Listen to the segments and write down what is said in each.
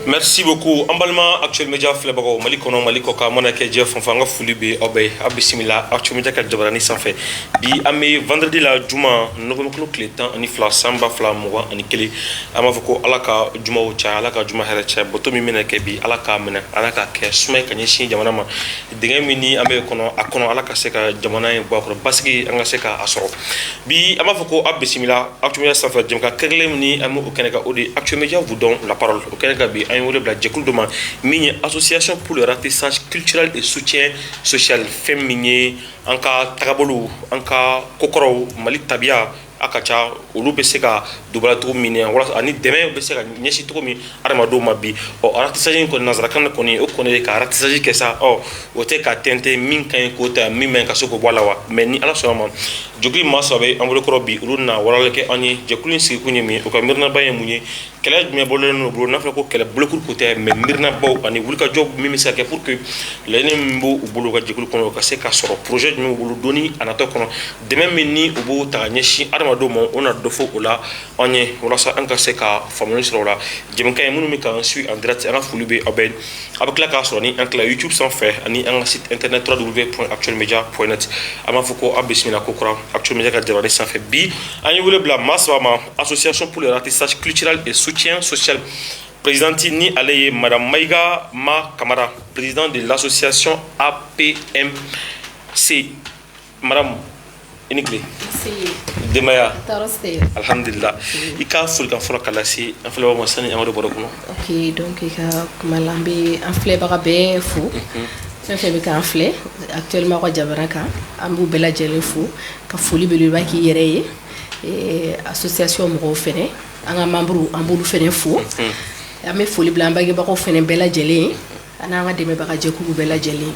Merci beaucoup. Emballement actuel média Flebago, Mali Kono, Mali Koka, Monake, Jeff, Fanga Fulibi, Obey, Abissimila, actuel média Kadjabarani sans fait. Bi Amé, vendredi la Juma, Novembre Clétan, Anifla, Samba, Flamoua, Anikeli, Amavoko, Alaka, Juma Ucha, Alaka, Juma Herecha, Botomi Menekebi, Alaka Mena, Alaka, Sume, Kanyishi, Jamanama, Dingamini, Amé Kono, Akono, Alaka Seka, Jamana, Bako, Baski, Angaseka, Asoro. Bi Amavoko, Abissimila, actuel média sans fait, Jamka, Kerlemni, Amu, Okaneka, Odi, actuel média vous donne la parole. Okaneka Bi, mini association pour le ratissage culturel et soutien social féminin en cas tagabolo en cas kokoro mali tabia akacha olu be se ka dobala to mini wala ani demain be se ka nyesi to mi armado mabi o ratissage ko nazara kan ko ni o ko ne ka ratissage ke sa o te ka tente min kan ko ta min men ka soko wala wa mais ni ala soma jogli masabe ambo ko bi uluna wala ke ani jekulin si ko nyemi o ka mirna baye munye kala me bolon bro na fa ko kala blokur ko te me mirna baw ani wulka job mi sa ke pour que lene mbo bulu ka jekul ko ka se ka soro projet mi bulu doni anato ko demain minni o bo ta nyeshi armado mo on a do fo ola onye wala sa anka se ka family soro la jëm kay munu mi ka suis en direct en fulube aben avec la ka soro ni en YouTube sans faire ani en site internet www.actuelmedia.net ama foko abismina kokora actuel media ka jabani sans fait bi ani wule bla masama association pour le ratissage culturel et soutien social. Présidente ni Aleye Madame Maïga Ma Kamara, président de l'association APMC. Madame Inikle. Demaya. Alhamdulillah. Ika fulkan fura kalasi en fle wa sani amado borokuno. OK, donc ika malambi en fle barabe fou. Sen fe ka en fle actuellement ko jabaraka ambu bela jele fou ka foli belu ba ki yereye et association mo fene anga membre ambulu fene fou. Ame foli blamba ge ba ko fene bela jele ana ma deme ba ka jeku bela jele.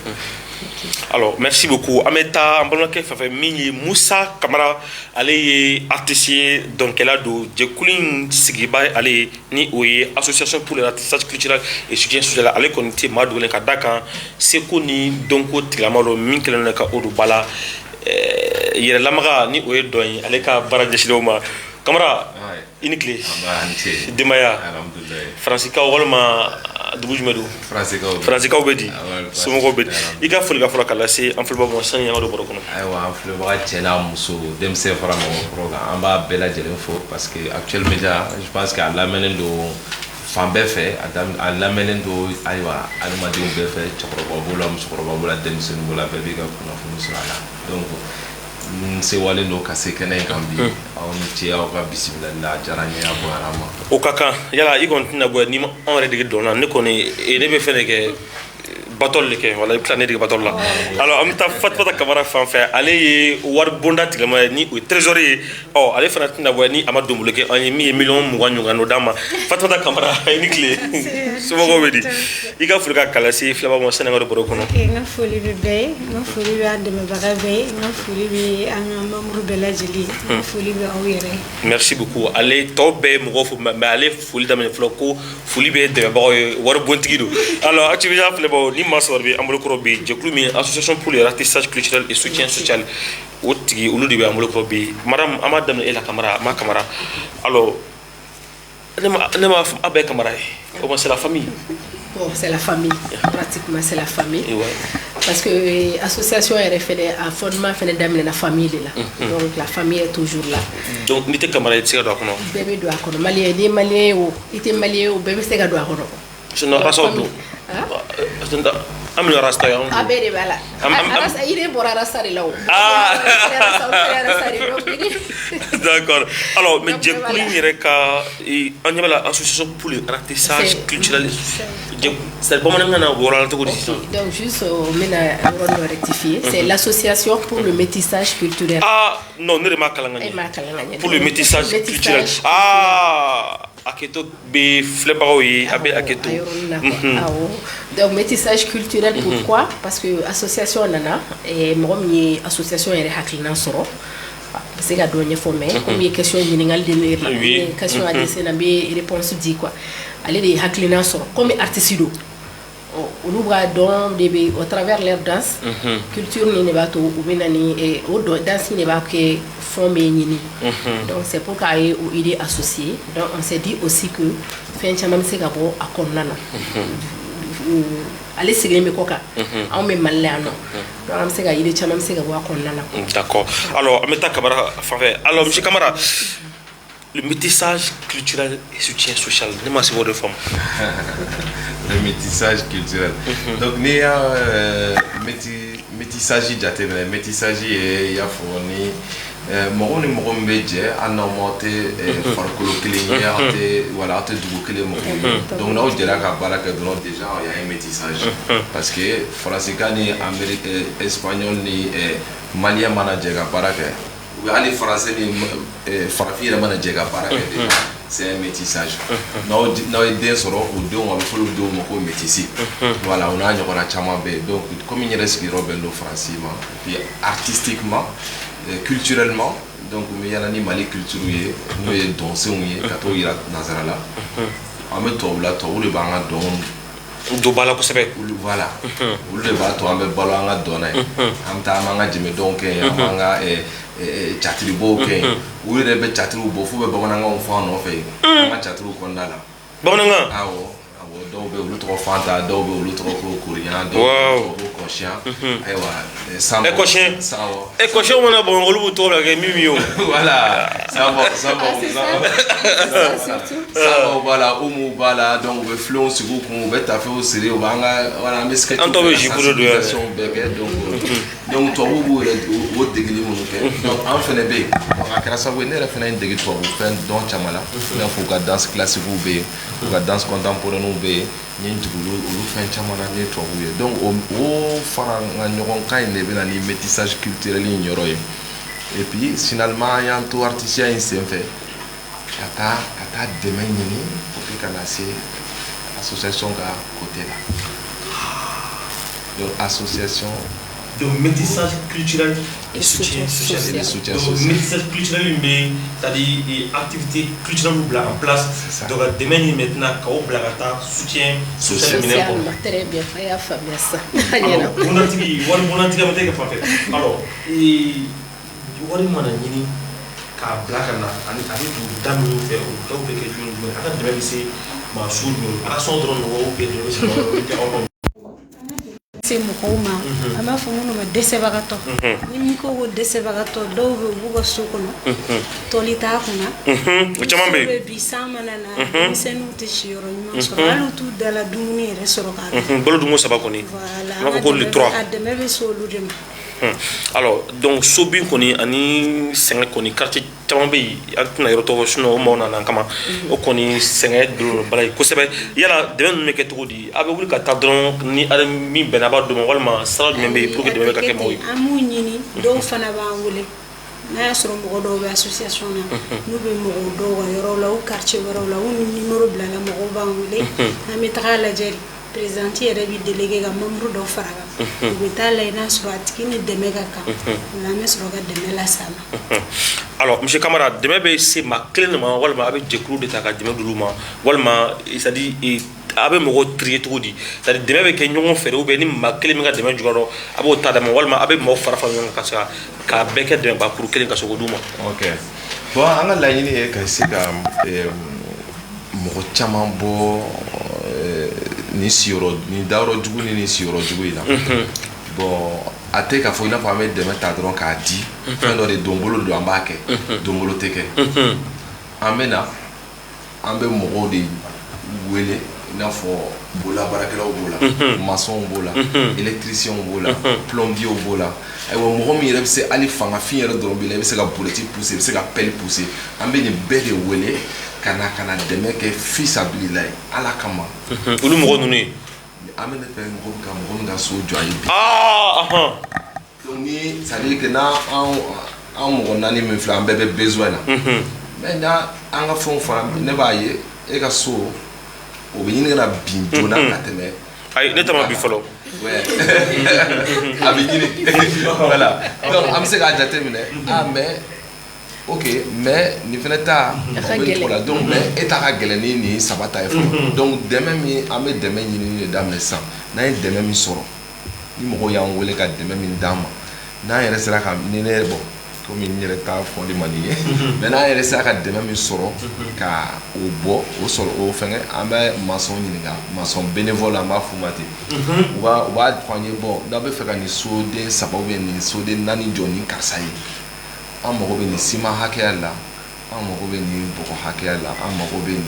Alors, merci beaucoup. Ameta, Ambalake fait Mini Moussa Kamara, allez artiste donc elle a do Jekulin Sigiba, allez ni Oye, Association pour le ratissage culturel et soutien social, allez connecter Madoulen Kadaka, Sekoni, Donko, Tilamaro, Minkelenaka, Odubala, Yelamara, ni Oye Doin, allez ka Baradeshiloma. Kamara, Inikle, Demaya, Francisca Olma. Dubujmedu Francisca Obedi sumo Obedi iga fulga fula kala se en fulba mo san yaro boro kono aywa en fulba chela muso dem se vraiment programme amba bela jelen fo parce que actuel média je pense qu'à l'amène do fambe fait à l'amène do aywa alma de be fait chokro bola dem se bola be biga kono fo musala donc se wale no kase kene gambi on tie o ka bismillah jaranya abo arama o kaka yala igon tina bo ni on rede dona ne ko ne e ne be fene ke batol ke wala planète ke batol la alors am ta fatfata kamara fan fait aller war bonda tigama ni o trésorier oh aller fana tina bo ni amadou mulke on mi million mu wanyu ngano dama fatfata kamara ni clé sumo ko bedi iga fulka kala si flaba mo senanga do boro kono nga foli bi be nga foli bi ande me baga be nga foli bi an mamru bela jeli nga foli bi awire merci beaucoup aller tobe mo ko mais aller foli dama floko foli be de ba war bontigido alors activité flaba ni masorbi amulko bi jeklumi association pour le ratissage culturel et soutien social wotigi uludi be amulko bi madame amadam ela kamara ma kamara alors nema abe kamara comment c'est la famille. Bon, c'est la famille, pratiquement c'est la famille. Ouais. Parce que l'association est référée à fondement d'amener la famille là. Donc la famille est toujours là. Donc ni te camarade c'est doit kono. Bébé doit kono. Malien ni malien ou ité malien ou bébé c'est doit kono. Je ne raso do. Am le rasta ya. Abé de bala. Rasta il est bora rasta de là. D'accord. Alors mais je couligne reka on y a l'association pour le ratissage culturel. C'est pas maintenant wala to donc juste mena on rectifier, c'est l'association pour le métissage culturel. Ah non, ne remarque la pour le métissage culturel. Ah aketo be flebaoui abe aketo. Donc métissage culturel pourquoi? Parce que association nana et momi association est haklina soro. C'est la dernière fois mais comme il question générale de question à dessin na be réponse dit quoi. Aller des haklina soro comme artiste on ouvre donc au travers leur danse culture ni ba to ou benani et au danse ni ba que fond ni donc c'est pourquoi il est associé donc on s'est dit aussi que fɛn caman bɛ se ka bɔ a kɔnɔna na ale sigilen bɛ kɔ kan anw bɛ Mali la yan nɔ donc an bɛ se ka yiri caman bɛ se ka bɔ a kɔnɔna na. D'accord. Alors, on met ta caméra. Alors, monsieur Camara, le métissage culturel et soutien social, ne m'en de forme. Le métissage culturel. Donc, il y a métissage, il y a fourni. Mɔgɔ ni mɔgɔ min bɛ jɛ hali n'aw ma tɛ farikolo kelen ye voilà aw tɛ dugu kelen mɔgɔ donc n'aw jɛra ka baara kɛ dɔrɔn déjà il y a un métissage parce que faransikan ni espagnol ni malien mana jɛ ka baara kɛ ou bien hali français ni farafin yɛrɛ mana jɛ ka baara kɛ déjà c'est un métissage n'aw ye den sɔrɔ o denw a bɛ fɔ olu denw ma ko métissi voilà o n'a ɲɔgɔnna caman bɛ yen donc comme n yɛrɛ sigiyɔrɔ bɛn don Faransi ma puis artistiquement culturellement donc il y a ni Mali culture ye n'o ye dɔnsenw ye ka t'o yira nanzara la an bɛ tubabu la tubabu de b'an ka dɔn don ba la kosɛbɛ voilà olu de b'a to an bɛ balo an ka dɔn na ye an bɛ taa an b'an ka jɛmɛdɔnw kɛ yen an b'an ka catiribow kɛ yen u yɛrɛ bɛ catiriw bɔ f'u bɛ bamanankanw fɔ an nɔfɛ yen an ka catiriw kɔnɔna la bamanankan awɔ dɔw bɛ olu tɔgɔ Fanta dɔw bɛ olu tɔgɔ ko Koriɲan dɔw bɛ ko Kɔsiyɛn ayiwa sanbɔ kɔsiyɛn mana bɔ olu b'u tɔgɔ bila kɛ min ye o voilà sanbɔ b'a la Umu b'a la donc u bɛ filenw sigi u kun u bɛ tafew siri u b'an ka voilà an bɛ sketch an tɔw bɛ jipuru don yan bɛɛ kɛ donc tubabuw b'u yɛrɛ o degeli minnu kɛ donc an fɛnɛ bɛ yen a kɛra sababu ye ne yɛrɛ fɛnɛ ye n dege tubabu fɛn dɔn caman na i n'a fɔ u ka danse classiquew bɛ yen u ka danse contemporaine bɛ yen n ye n jigi olu fɛn caman na ne ye tubabuw ye donc o fara n ka ɲɔgɔnkan in de bɛ na ni métissage culturel in yɔrɔ ye et puis finalement an y'an to artisiya in senfɛ ka taa dɛmɛ ɲini pour que ka na se association ka côté la donc association de métissage culturel et soutien social. Donc, métissage culturel, c'est-à-dire activité culturelle en place. Donc, demain, maintenant, quand on a soutien social. Très bien, il y a famille ça. Alors, on a dit alors, wari mana ɲini k'a bila ka na ani a bɛ don da minnu fɛ o dɔw bɛ kɛ jumɛn jumɛn a ka dɛmɛ bɛ se maa sugu jumɛn a ka sɔn dɔrɔn mɔgɔw bɛ dɛmɛ se mɔgɔw se mɔgɔw ma an b'a fɔ minnu ma dɛsɛbagatɔ ni min ko ko dɛsɛbagatɔ dɔw bɛ u b'u ka so kɔnɔ tɔli t'a kunna o caman bɛ yen bi san mana na denmisɛnninw tɛ si yɔrɔ ɲuman sɔrɔ hali u t'u dala dumuni yɛrɛ sɔrɔ k'a dun balo dunko saba kɔni voilà n'a fɔ ko le 3 a dɛmɛ bɛ se olu de ma. Alors donc sobin kɔni ani sɛgɛn kɔni quartier caman bɛ yen an tɛna yɔrɔ tɔgɔ sinon o maaw nana kama o kɔni sɛgɛn dolo bala ye kosɛbɛ yala dɛmɛ ninnu bɛ kɛ cogo di a bɛ wuli ka taa dɔrɔn ni min bɛnna a b'a d'o ma walima sara jumɛn bɛ yen pour que dɛmɛ bɛ ka kɛ maaw ye. an b'u ɲini dɔw fana b'an wele n'a y'a sɔrɔ mɔgɔ dɔw bɛ association na n'u bɛ mɔgɔw dɔw ka yɔrɔ la u quartier wɛrɛw la u ni numéro bilala mɔgɔw b'an wele an bɛ taga lajɛ présidente yɛrɛ bɛ délégué ka membre dɔ fara kan u bɛ taa lajɛ n'a sɔrɔ a tigi ni dɛmɛ ka kan o la an bɛ sɔrɔ ka dɛmɛ lase a ma. Alors monsieur Camara dɛmɛ bɛ se maa kelen de ma walima a bɛ jɛkulu de ta ka dɛmɛ d'olu ma walima c'est à dire a bɛ mɔgɔw trier cogo di c'est à dire dɛmɛ bɛ kɛ ɲɔgɔn fɛ ou bien ni maa kelen min ka dɛmɛ jukɔrɔ a b'o ta d'a ma walima a bɛ maaw fara fara ɲɔgɔn kan ka se k'a bɛɛ kɛ dɛmɛbakuru kelen ka se k'o d'u ma. ok bon an ka laɲini ye ka se ka mɔgɔ caman bɔ ni siyɔrɔ ni dayɔrɔ jugu ni siyɔrɔ jugu in na bon a tɛ k'a fɔ i n'a fɔ an bɛ dɛmɛ ta dɔrɔn k'a di fɛn dɔ de donbolo don an b'a kɛ donbolo tɛ kɛ an bɛ na an bɛ mɔgɔw de wele i n'a fɔ bololabaarakɛlaw b'o la maçonw b'o la électriciens b'o la plombiers b'o la ayiwa mɔgɔ min yɛrɛ bɛ se hali fangafin yɛrɛ dɔrɔn b'i la i bɛ se ka boloti pousser i bɛ se ka pelle pousser an bɛ nin bɛɛ de wele ka na dɛmɛ kɛ fisabilila ye ala kama olu mɔgɔ ninnu ye an bɛ ne fɛ mɔgɔ min ka so jɔ a ye bi donc ni c'est à dire que n'an mɔgɔ naani min filɛ an bɛɛ bɛ besoin na mais n'a an ka fɛnw fana ne b'a ye e ka so o bɛ ɲini ka na bin joona ka tɛmɛ ayi ne tama bi fɔlɔ a bɛ ɲini voilà donc an bɛ se k'a jate minɛ mais ok mais nin fana ta la donc mais e ta ka gɛlɛn ni nin saba ta ye fɔlɔ donc dɛmɛ min an bɛ dɛmɛ ɲini de daminɛ sisan n'an ye dɛmɛ min sɔrɔ ni mɔgɔw y'an wele ka dɛmɛ min d'an ma n'an yɛrɛ sera ka ni ne bɔ comme il n'y a pas fond de manier. Maintenant, il reste à des mêmes sorts qu'à au bois, au sol, au fin, à maçon bénévole à ma fumate. On va prendre bon, d'abord faire un saut de sababeni, saut de nani Johnny Kassai. On m'a revenu Sima Hakela, on m'a revenu Boko Hakela, on m'a revenu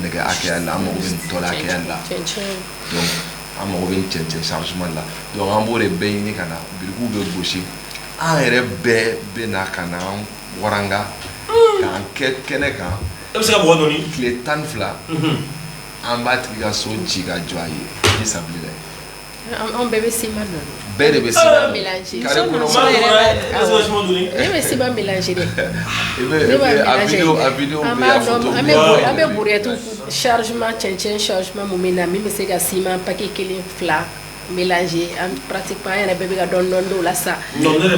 Nega Hakela, on m'a revenu Tola Hakela. Donc, on m'a revenu chargement là. Donc, on m'a revenu Béni Kana, Bilgou de Bouchi. On est Béna Kana, Waranga, Keneka. Les tanfla, en battre la sauce giga joye, qui s'appelle. Un bébé Simon. Bébé mélangé. Mais c'est pas mélangé. A vidéo, chargement, chargement, moumina, même c'est que ciment, paquet qui est flat. Mélangé, pratiquement un bébé qui donne là ça. Non, non, non.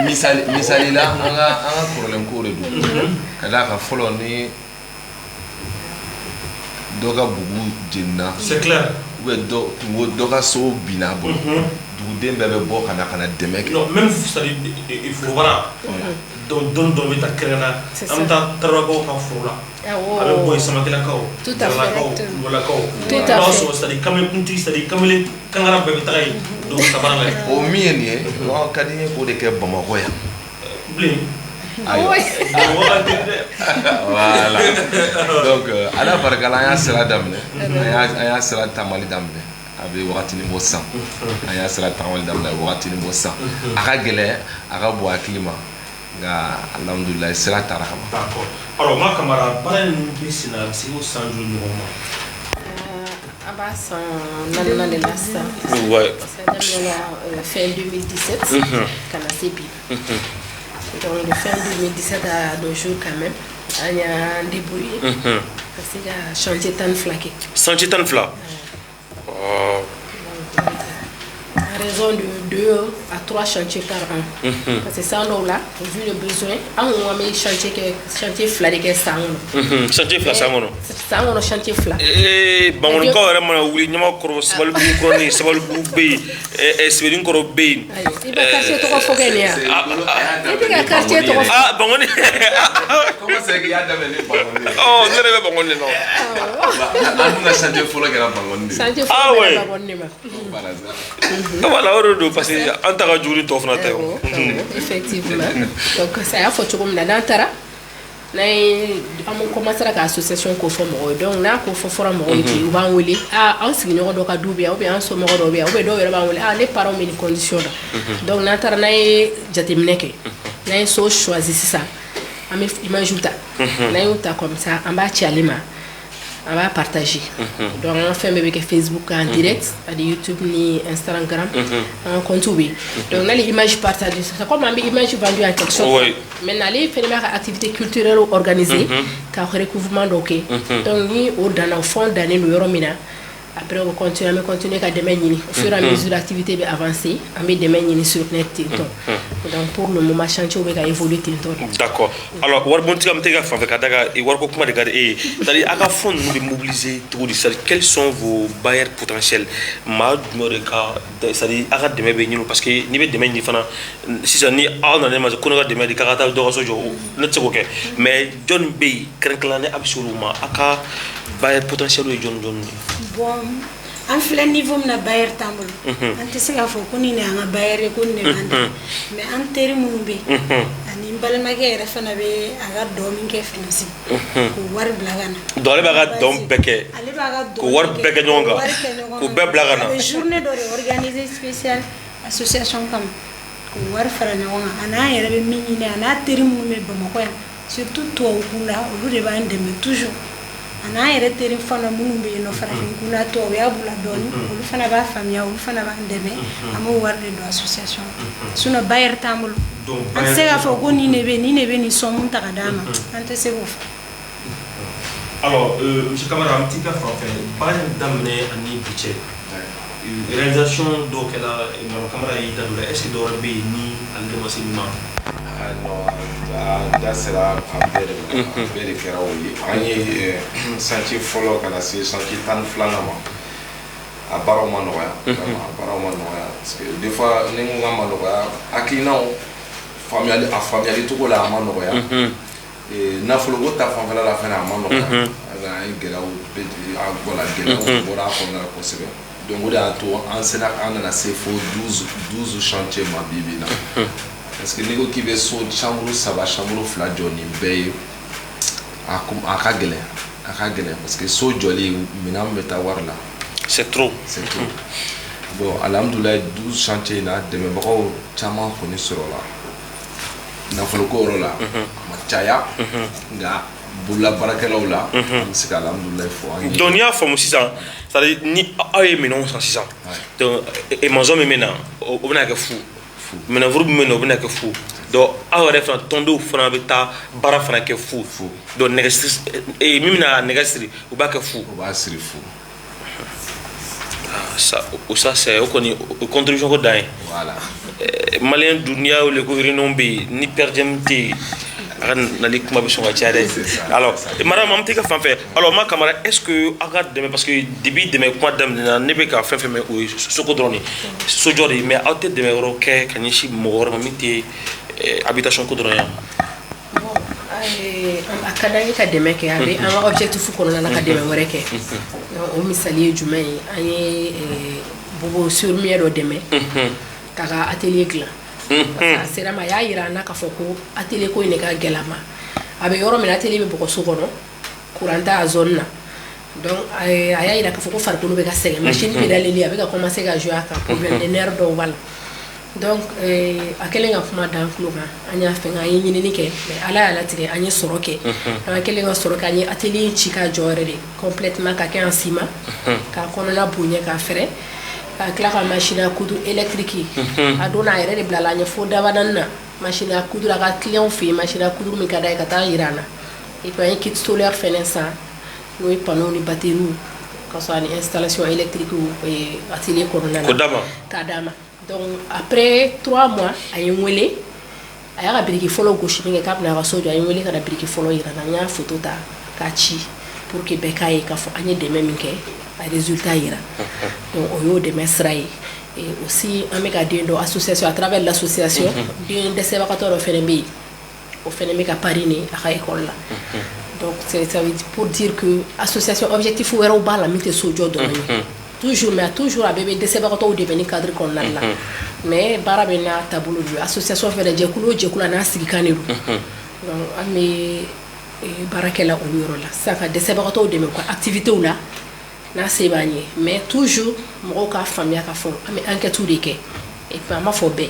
Misali là, on a un problème court de kada ka follow ni doga bugu jenna. C'est clair. Ouais, doga so binabo. Du dembe be bo kana demek. Non, même il faut voir. Donc ta créana, am ta travago ka frola. Avec boy sama kila kao. Tout à fait. Voilà kao. Tout à fait. C'est-à-dire comme punti, c'est-à-dire comme les kangara bébé taille. Donc ça va là. Au mieni, on kadine ko de ke Bamako ya. Blé. Voilà. Donc, à la bargala, il y a cela d'amener. Il y a cela tamali d'amener. Avec Waratini Bossan. Il y a cela tamali d'amener. Waratini Bossan. Aragele, Arabo à climat. Alhamdulillah, c'est la tarahama. D'accord. Alors, ma camarade, par un c'est au centre du moment. Abbas, on a les last. Ouais. Fin 2017. Kanasebi. Donc, de fin 2017 à nos jours, quand même, on y a débrouillé. Parce qu'il y a chantier tan flaqué. Chantier tan fla. À raison de 2 à 3 chantiers par an. Parce que ça, on a vu le besoin. On a mis chantier flaqué qui est ça. Chantier fla, ça, on a chantier fla. Eh, bon, on a encore un oui, nous avons ça va le boucronner, ça va le boucler, c'est une corobée. Il va cacher 3 fois gagner. Il va cacher 3 fois. Ah, bon, on est. Comment c'est qu'il y a d'amener Bangoné? Oh, vous n'avez pas Bangoné, non. On a chantier folle qui a Bangoné. Chantier folle qui a Bangoné. Voilà, parce que en tant que jury, tu offres effectivement. Donc, ça a fait comme la dentara. On commence à l'association Kofo Moro. Donc, là, Kofo Moro qui va envoyer. Ah, on s'y ignore donc à Doubia, ou bien en somme Robia, ou bien les parents ont une condition. Donc, Natara n'a jatimneke. N'a so choisi ça. Imagine ça. N'a comme ça, en bas Tchalima. On va partager. Donc, on fait avec Facebook en direct, à YouTube ni Instagram, on contribue. Donc, on a les images partagées. C'est comme une image vendue en quelque chose. Maintenant, les fait des activités culturelles organisées, car recouvrement donc. Donc, nous, dans le fond d'année, nous avons après, on continue à demander. Au fur et à mesure, l'activité va avancer. On va demander sur net. Donc, pour le moment, chantier va évoluer. D'accord. Alors, on va montrer un petit peu et on va regarder. C'est-à-dire, à la fin, nous devons mobiliser tout. Quels sont vos bailleurs potentiels? C'est-à-dire, à la demain, parce que ni demain, ni fana, si ça ni à on a demandé qu'on a demandé caractère de rasojo, n'est-ce pas? Mais John Bay, craint absolument. À la bailleurs potentiels de John. Bon, en fait, niveau na bayer tambul. Ante se ga fo kuni ne anga bayer kunni mande. Mais en terme mumbe. Ani mbal magere fana be aga domin ke finasi. Ko war blagana. Dole baga dom beke. Ale baga ko war beke nyonga. Ko be blagana. Journée d'ore organisée spéciale association comme ko war fara nyonga. Ana yere be minine ana terme mumbe bamako. Surtout toi ukunda olu de ba ndeme toujours. Ana yɛrɛ teri fana minnu bɛ yen nɔ farafin kunda tɔ o y'a bula dɔɔni olu fana b'a faamuya olu fana b'an dɛmɛ an b'o wari de don association sinon ba yɛrɛ t'an bolo an tɛ se k'a fɔ ko nin de bɛ nin sɔn mun ta ka d'a ma an tɛ se k'o fɔ. Alors, monsieur Camara, un petit peu français. Pas d'amener à ni budget. Réalisation donc la Camara est-ce que d'aurait bien ni à l'émotionnement? Non, da sera abere kera wuli. Ani santi follow kana se santi tan flana ma. a baaraw ma nɔgɔya vraiment a baaraw ma nɔgɔya parce que des fois ni n ko k'a ma nɔgɔya hakilinaw faamuyali cogo la a ma nɔgɔya nafoloko ta fanfɛla la fɛnɛ a ma nɔgɔya an ye gɛlɛyaw gɛlɛyaw bɔra a kɔnɔna la kosɛbɛ donc o de y'a to an nana se fo 12 chantier ma bi bi in na parce que n'i ko k'i bɛ so chambre 3 chambre 2 jɔ nin bɛɛ ye a ka gɛlɛn parce que so jɔli minɛn bɛ taa wari la. C'est trop. Bon, alhamdoulilah 12 chantiers in na dɛmɛbagaw caman kɔni sɔrɔla nafoloko yɔrɔ la a ma caya nka bolola baarakɛlaw la an bɛ se ka alhamdoulilah fɔ an ye. Donc n'i y'a faamu sisan c'est-à-dire ni aw ye minɛnw san sisan donc maçon min bɛ na o bɛna kɛ fu minɛnforo min bɛ na o bɛna kɛ fu donc aw yɛrɛ fana tɔndenw fana bɛ taa baara fana kɛ fu donc nɛgɛsiri min bɛna nɛgɛ siri u b'a kɛ fu. u b'a siri fu. Ça c'est o contribution ko dan ye. Voilà. Malien dun n'i y'a wele ko réunion bɛ yen ni pɛrɛdiɛmu tɛ yen a ka nali kuma bɛ sɔn ka caya dɛ. Alors madame an bɛ t'i ka fan fɛ alors ma camarade est ce que aw ka dɛmɛ parce que depuis dɛmɛ kuma daminɛna ne bɛ ka fɛn fɛn mɛn o ye soko dɔrɔn de sojɔ de mais aw tɛ dɛmɛ wɛrɛw kɛ ka ɲɛsin mɔgɔ wɛrɛ ma min tɛ habitation ko dɔrɔn ye. A ka d'an ye ka dɛmɛ kɛ a bɛ an ka objectif kɔnɔna na ka dɛmɛ wɛrɛ kɛ o misali ye jumɛn ye an ye bobo surmiɛ dɔ dɛmɛ k'a ka atelier dilan a sera ma a y'a yira an na k'a fɔ ko atelier ko in de ka gɛlɛn ma a bɛ yɔrɔ min na atelier bɛ bɔgɔ so kɔnɔ courant t'a zone na donc a y'a yira k'a fɔ ko farikolo bɛ ka sɛgɛn machine pédaleli a bɛ ka commencer ka jouer a kan problème de nerf dɔw b'a la donc a kɛlen ka kuma d'an tulo kan an y'a fɛn an ye ɲinini kɛ mais ala y'a latigɛ an ye sɔrɔ kɛ an kɛlen ka sɔrɔ kɛ an ye atelier in ci k'a jɔ yɛrɛ de complètement ka kɛ en ciment k'a kɔnɔna bonya k'a fɛrɛ k'a tila ka machine à coudre électrique a donna a yɛrɛ de bilala an ye fo dabadani na machine à coudre a ka client fɛ yen machine à coudre min ka d'a ye ka taa yira an na et puis an ye kit solaire fɛnɛ san n'o ye panneau ni batterie ka sɔrɔ ani installation électrique atelier kɔnɔna na k'a d'a ma. Donc après 3 mois a ye n wele a y'a ka biriki fɔlɔ gosi min kɛ k'a bɛna a ka so jɔ a ye n wele ka na biriki fɔlɔ yira n na n y'a photo ta k'a ci pour que bɛɛ k'a ye k'a fɔ an ye dɛmɛ min kɛ a résultat yira donc o y'o dɛmɛ sira ye et aussi an bɛ ka den dɔ association à travers l'association den dɛsɛbagatɔ dɔ fɛnɛ bɛ yen o fɛnɛ bɛ ka parrainer a ka école la donc ça veut dire pour dire que association objectif wɛrɛw b'a la min tɛ so jɔ dɔrɔn ye toujours mais toujours a bɛɛ bɛ dɛsɛbagatɔw de bɛ ni cadre kɔnɔna la mais baara bɛ n'a taabolo de association fɛnɛ jɛkulu o jɛkulu a n'a sigikan de don donc an bɛ baara kɛ la olu yɔrɔ la sisan ka dɛsɛbagatɔw dɛmɛ u ka activitéw la n'a se b'an ye mais toujours mɔgɔw k'a faamuya k'a fɔ an bɛ enquêtes de kɛ et puis an b'a fɔ bɛɛ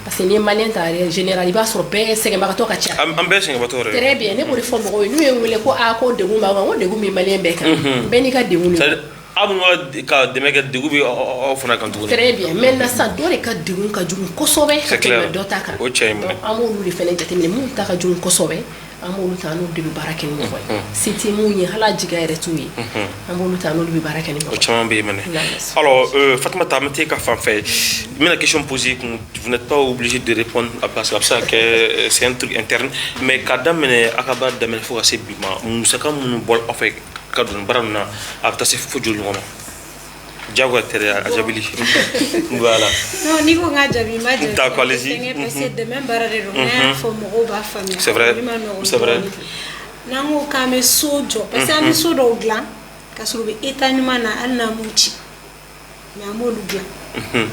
parce que n'i ye malien ta général i b'a sɔrɔ bɛɛ sɛgɛnbagatɔ ka ca an bɛɛ sɛgɛnbagatɔ yɛrɛ très bien ne b'o de fɔ mɔgɔw ye n'u ye n wele ko ko degun b'aw kan ko degun bɛ malien bɛɛ kan bɛɛ n'i ka degun de aw minnu ka dɛmɛ kɛ degun bɛ aw fana kan tuguni. Très bien maintenant sisan dɔ de ka degun ka jugu kosɛbɛ ka tɛmɛ dɔ ta kan o cɛ ye mun ye an b'olu de fɛnɛ jateminɛ minnu ta ka jugu kosɛbɛ an b'olu ta n'olu de bɛ baara kɛ ni ɲɔgɔn ye se tɛ mun ye hali a jigiya yɛrɛ t'u ye an b'olu ta n'olu bɛ baara kɛ ni ɲɔgɔn ye. o caman bɛ yen mɛnɛ alors Fatumata an bɛ t'e ka fan fɛ n bɛna question poser kun vous n'êtes pas obligé de répondre parce que a bɛ se ka kɛ c'est un truc interne mais ka daminɛ a ka baara daminɛ fo ka se bi ma musaka minnu bɔ aw fɛ ka don baara ninnu na a bɛ taa se fo joli ɲɔgɔn ma. Jagoya tɛ a jabili voilà non ni ko n ka jaabi n b'a jaabi d'accord allez-y parce que dɛmɛ baara de don n'a y'a fɔ mɔgɔw b'a faamuya c'est vrai c'est vrai n'an ko k'an bɛ so jɔ parce que an bɛ so dɔw dilan ka sɔrɔ u bɛ état ɲuman na hali n'an m'u ci mais an b'olu dilan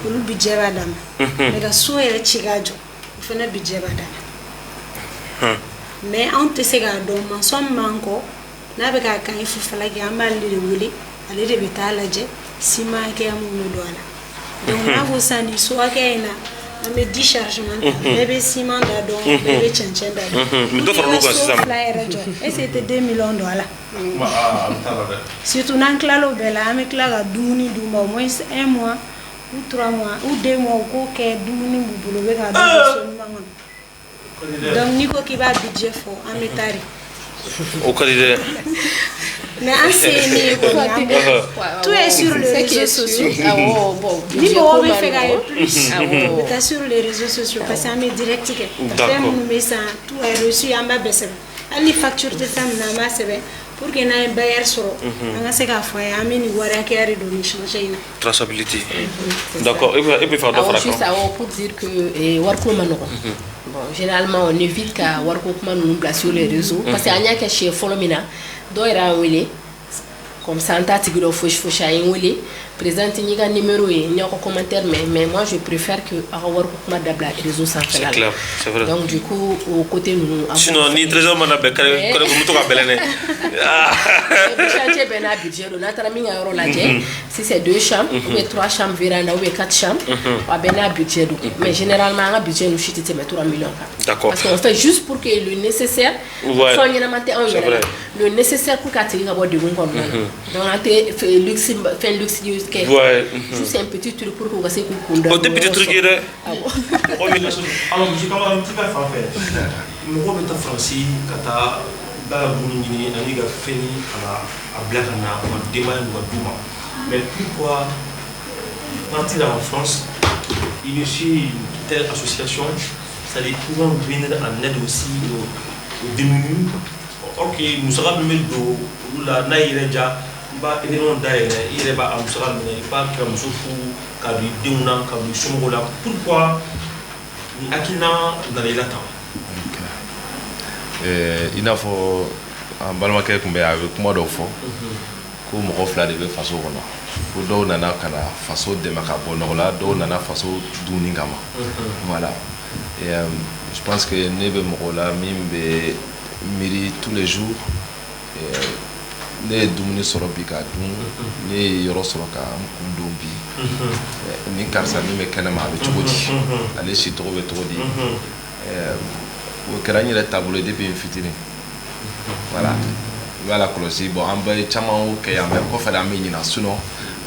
olu budget b'a dama mais ka so yɛrɛ ci k'a jɔ o fana budget b'a dama mais anw tɛ se k'a dɔn maçon min b'an kɔ n'a bɛ k'a kan fufala kɛ an b'ale de wele ale de bɛ taa lajɛ ciment hakɛya minnu don a la donc n'a ko sisan nin so hakɛya in na an bɛ déchargement ta bɛɛ bɛ ciment da dɔn bɛɛ bɛ cɛncɛn da dɔn dɔ fara olu kan sisan so fila yɛrɛ jɔ est ce que tɛ 2 millions don a la surtout n'an tilal'o bɛɛ la an bɛ tila ka dumuni d'u ma au moins 1 mois ou 3 mois ou 2 mois u k'o kɛ dumuni b'u bolo u bɛ ka dun so ɲuman kɔnɔ donc n'i ko k'i b'a budget fɔ an bɛ taa de o ka di dɛ mais an se ye min ye kɔni tout est sur les réseaux sociaux ni mɔgɔw bɛ fɛ ka ye plus u bɛ taa sur les réseaux sociaux parce que an bɛ direct kɛ fɛn minnu bɛ san tout est reçu an b'a bɛɛ sɛbɛn hali ni facture tɛ fɛn min na an b'a sɛbɛn pour que n'ait bailleur soro on a se ka fo ya amini wara ke ari do ni changer ina traçabilité d'accord et puis faire d'autres juste pour dire que warko manoko bon généralement on évite qu'à warko kuma nous place sur les réseaux parce que anya ke chez folomina do ira wele comme ça anta tigiro fouche ayin wele présente ni ga numéro et ni ko commentaire mais moi je préfère que warko kuma dabla réseaux sans faire c'est clair c'est vrai donc du coup au côté nous sinon ni trésor manabe kare ko muto ka belene chantier ben budget on a terminé à Roladje si c'est 2 chambres ou 3 chambres véranda ou 4 chambres on ben budget mais généralement un budget nous chite mais 3 millions d'accord parce qu'on fait juste pour que le nécessaire le nécessaire pour qu'attirer d'abord de bon comme donc on fait luxe juste un petit truc pour que ça coûte des petits trucs alors monsieur quand même un petit peu en fait mon gros est en français kata dans la bourgogne ani ga feni à blakana on demande ou douma mais pourquoi partir en France initier une telle association ça les pouvant venir en aide aussi aux démunis ok nous sera même do la naïreja ba événement d'ailleurs il va à musara mais pas que musufu kabi deuna kabi shumola pourquoi ni akina dans les latins il n'a faut en balimakɛ kun bɛ a bɛ kuma dɔw fɔ ko mɔgɔ fila de bɛ faso kɔnɔ ko dɔw nana ka na faso dɛmɛ ka bɔ nɔgɔ la dɔw nana faso dunni kama voilà et je pense que ne bɛ mɔgɔ la min bɛ miiri tous les jours ne ye dumuni sɔrɔ bi k'a dun ne ye yɔrɔ sɔrɔ ka n kun don bi ni karisa min bɛ kɛnɛma a bɛ cogo di ale si tɔgɔ bɛ cogo di o kɛra n yɛrɛ taabolo depuis n fitinin voilà i b'a la kɔlɔsi bon an bɛɛ caman kɛ yan mais kɔfɛ la an bɛ ɲina sinon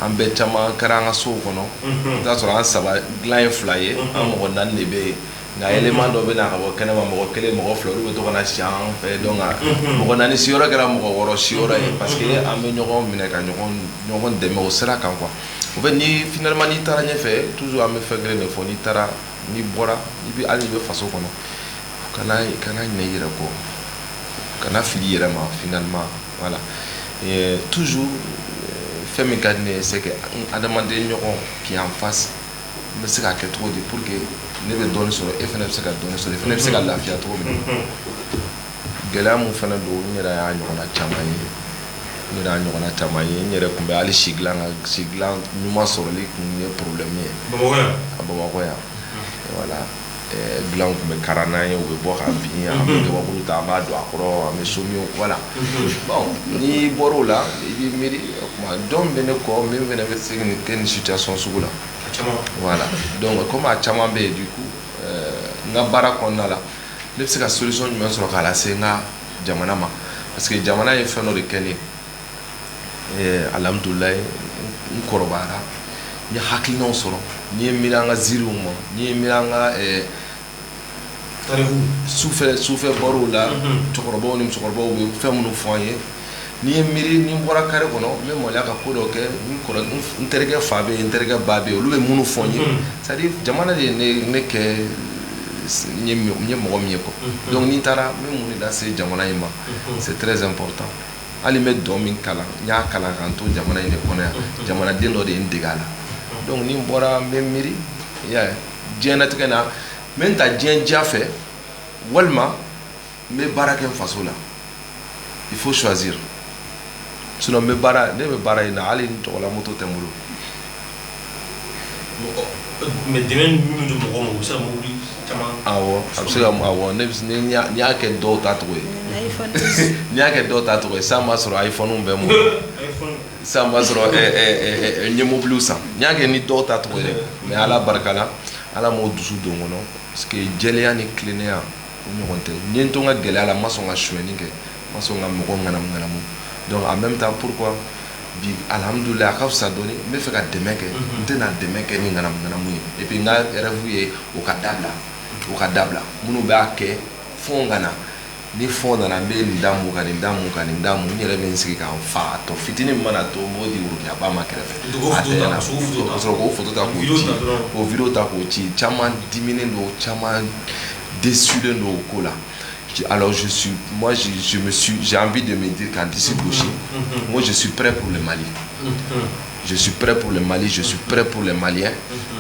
an bɛɛ caman kɛra an ka sow kɔnɔ i b'a sɔrɔ an saba dilan ye fila ye an mɔgɔ naani de bɛ yen nka élément dɔ bɛ na ka bɔ kɛnɛma mɔgɔ kelen mɔgɔ fila olu bɛ to ka na si an fɛ donc mɔgɔ naani siyɔrɔ kɛra mɔgɔ wɔɔrɔ siyɔrɔ ye parce que an bɛ ɲɔgɔn minɛ ka ɲɔgɔn dɛmɛ o sira kan quoi au fait ni finalement n'i taara ɲɛfɛ toujours an bɛ fɛn kelen de fɔ n'i taara n'i bɔra i bɛ hali n'i bɛ faso kɔnɔ kana ɲinɛ i yɛrɛ kɔ kana fili i yɛrɛ ma finalement voilà et toujours fɛn min ka di ne ye c'est que adamaden ɲɔgɔn qui en face n bɛ se k'a kɛ cogo di pour que ne bɛ dɔɔnin sɔrɔ e fana bɛ se ka dɔɔnin sɔrɔ e fana bɛ se ka lafiya cogo min na gɛlɛya mun fana don n yɛrɛ y'a ɲɔgɔnna caman ye n yɛrɛ kun bɛ hali si dilan ɲuman sɔrɔli kun ye problème ye Bamakɔ yan voilà dilan kun bɛ kara n'an ye u bɛ bɔ ka bin an bɛ gabakuru ta an b'a don a kɔrɔ an bɛ so min voilà bon n'i bɔr'o la i b'i miiri o tuma dɔn bɛ ne kɔ min fana bɛ se kɛ nin situation sugu la voilà donc comme a caman bɛ yen du coup n ka baara kɔnɔna la ne bɛ se ka solution jumɛn sɔrɔ k'a lase n ka jamana ma parce que jamana ye fɛn dɔ de kɛ ne ye alhamdulilayi n kɔrɔbayara n ye hakilinaw sɔrɔ n'i ye miiri an ka ziiriw ma n'i ye miiri an ka sufɛ barow la cɛkɔrɔbaw ni musokɔrɔbaw bɛ fɛn minnu fɔ an ye n'i ye miiri ni n bɔra kare kɔnɔ n bɛ maloya ka ko dɔ kɛ n terikɛ fa bɛ yen n terikɛ ba bɛ yen olu bɛ minnu fɔ n ye c'est à dire jamana de ye ne kɛ n ye mɔgɔ min ye quoi donc n'i taara n bɛ mun de lase jamana in ma c'est très important hali n bɛ dɔn min kalan n y'a kalan k'an to jamana in de kɔnɔ yan jamanaden dɔ de ye n dege a la donc ni n bɔra n bɛ miiri i y'a ye diɲɛlatigɛ na n bɛ n ta diɲɛ diya fɛ walima n bɛ baara kɛ n faso la il faut choisir sinon ne bɛ baara in na hali n tɔgɔla moto tɛ n bolo mais dɛmɛ min bɛ mɔgɔ ma u bɛ se ka mobili caman awɔ a bɛ se ka awɔ n'i y'a kɛ dɔw ta tɔgɔ ye n'i y'a kɛ dɔw ta tɔgɔ ye san b'a sɔrɔ iPhone bɛ n bolo san b'a sɔrɔ n ye mobiliw san n'i y'a kɛ ni dɔw ta tɔgɔ ye dɛ mais ala barika la ala m'o dusu don n kɔnɔ parce que jɛlenya ni tilennenya o ɲɔgɔn tɛ n ye n to n ka gɛlɛya la n ma sɔn ka sonyɛni kɛ n ma sɔn ka mɔgɔ ŋanamu donc en même temps pourquoi bi alhamdulilayi a ka fisa dɔɔni n bɛ fɛ ka dɛmɛ kɛ n tɛna dɛmɛ kɛ ni ŋanamu ye et puis n ka rêve ye o ka dabila minnu b'a kɛ fɔ ka na ni fɔ nana n bɛ nin da mun kan nin da mun kan nin da mun n yɛrɛ bɛ n sigi k'an fa tɔ fitinin min mana to n b'o di worokiyaba ma kɛrɛfɛ a tɛ ɲɛna ka sɔrɔ k'o photo ta k'o ci k'o video ta k'o ci caman diminen don caman déçulen don o ko la Alors j'ai envie de me dire qu'en d'ici gaucher, moi je suis prêt pour le Mali. Je suis prêt pour le Mali, je suis prêt pour les Maliens.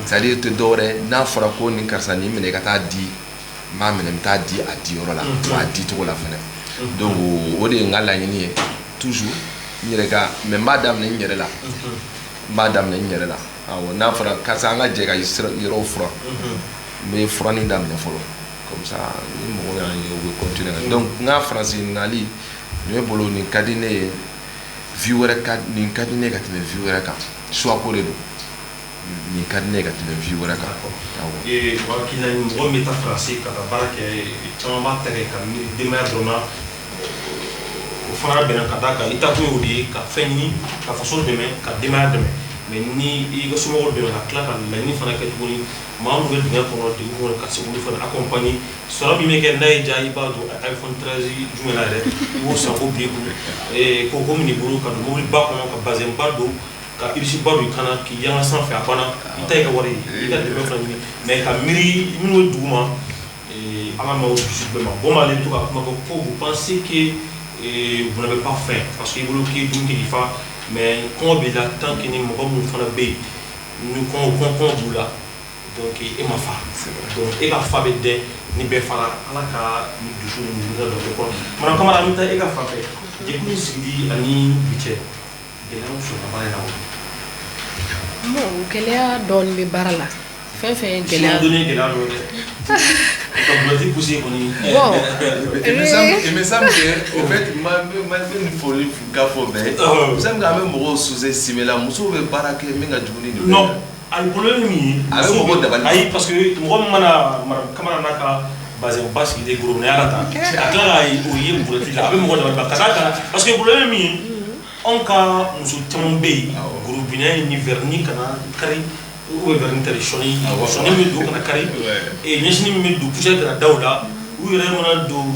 C'est-à-dire que Doré, n'a pas ni Karsani, mais les gars dit, ma mère t'a dit à dire là, ou à dire trop la fenêtre. Donc, au lieu de gagner, toujours, il y a mais madame n'est là. Madame n'est là. On a fait Karsanga, il y a froid. Mais froid n'est d'âme, comme ça, nous continuer. Donc, en France, Nali, nous avons ni cabinet. Viewer ni kadine ka tɛmɛ viewer kan soit ko de don ni kadine ka tɛmɛ viewer kan et wakina ni mɔgɔ min bɛ taa faransi ka taa baara kɛ caman b'a tɛgɛ ka denbaya dɔrɔn na o fana bɛnna ka d'a kan i taa kun y'o de ye ka fɛn ɲini ka faso dɛmɛ ka denbaya dɛmɛ mais ni i ka somɔgɔw dɛmɛ ka tila ka laɲini fana kɛ tuguni maa minnu bɛ dingɛ kɔnɔ degun kɔnɔ ka se k'olu fana accompagner sɔrɔ min bɛ kɛ n'a ye diya i b'a don iPhone 13 jumɛn na yɛrɛ i b'o san k'o bila i kun k'o minɛ i bolo ka don mobili ba kɔnɔ ka bazɛn ba don ka irisi ba don i kana k'i yanga sanfɛ a banna i ta ye ka wari ye i ka dɛmɛ fana ɲini mais ka miiri minnu bɛ duguma ala ma o dusu bɛɛ ma bon m'ale to ka kuma fɔ ko vous pensez que vous n'avez pas faim parce que i bolo k'i dun k'i fa mais kɔngɔ b'i la tant que ni mɔgɔ minnu fana bɛ yen ni kɔngɔ b'u la donc e ma fa donc e ka fa bɛ dɛn ni bɛɛ fara ala ka ni dusu ni ɲininka dɔ bɛ kɔnɔ mana kamara an bɛ taa e ka fa fɛ jɛkulu sigili ani bi cɛ gɛlɛyaw sɔrɔ baara in na o. bon gɛlɛya dɔɔni bɛ baara la fɛn fɛn ye gɛlɛya. sinon donné gɛlɛya dɔ dɛ ka bulɔti poussé kɔni. bon il me semble que au fait ma une folie ka fɔ bɛɛ il me semble qu'an bɛ mɔgɔw sous-estimer la musow bɛ baara kɛ min ka jugu ni non ali problème min ye a bɛ mɔgɔw dabali ayi parce que mɔgɔ min mana kamara n'a ka bazɛn ba sigilen groupe na yala ta a tila ka o ye bulɔti la a bɛ mɔgɔ dabali ba ka d'a kan parce que problème min ye anw ka muso caman bɛ yen gurubinɛ ni verni kana kari ou bien verni tɛ sɔni bɛ don kana kari ɲɛsini min bɛ don poussière kana da o la u yɛrɛ mana don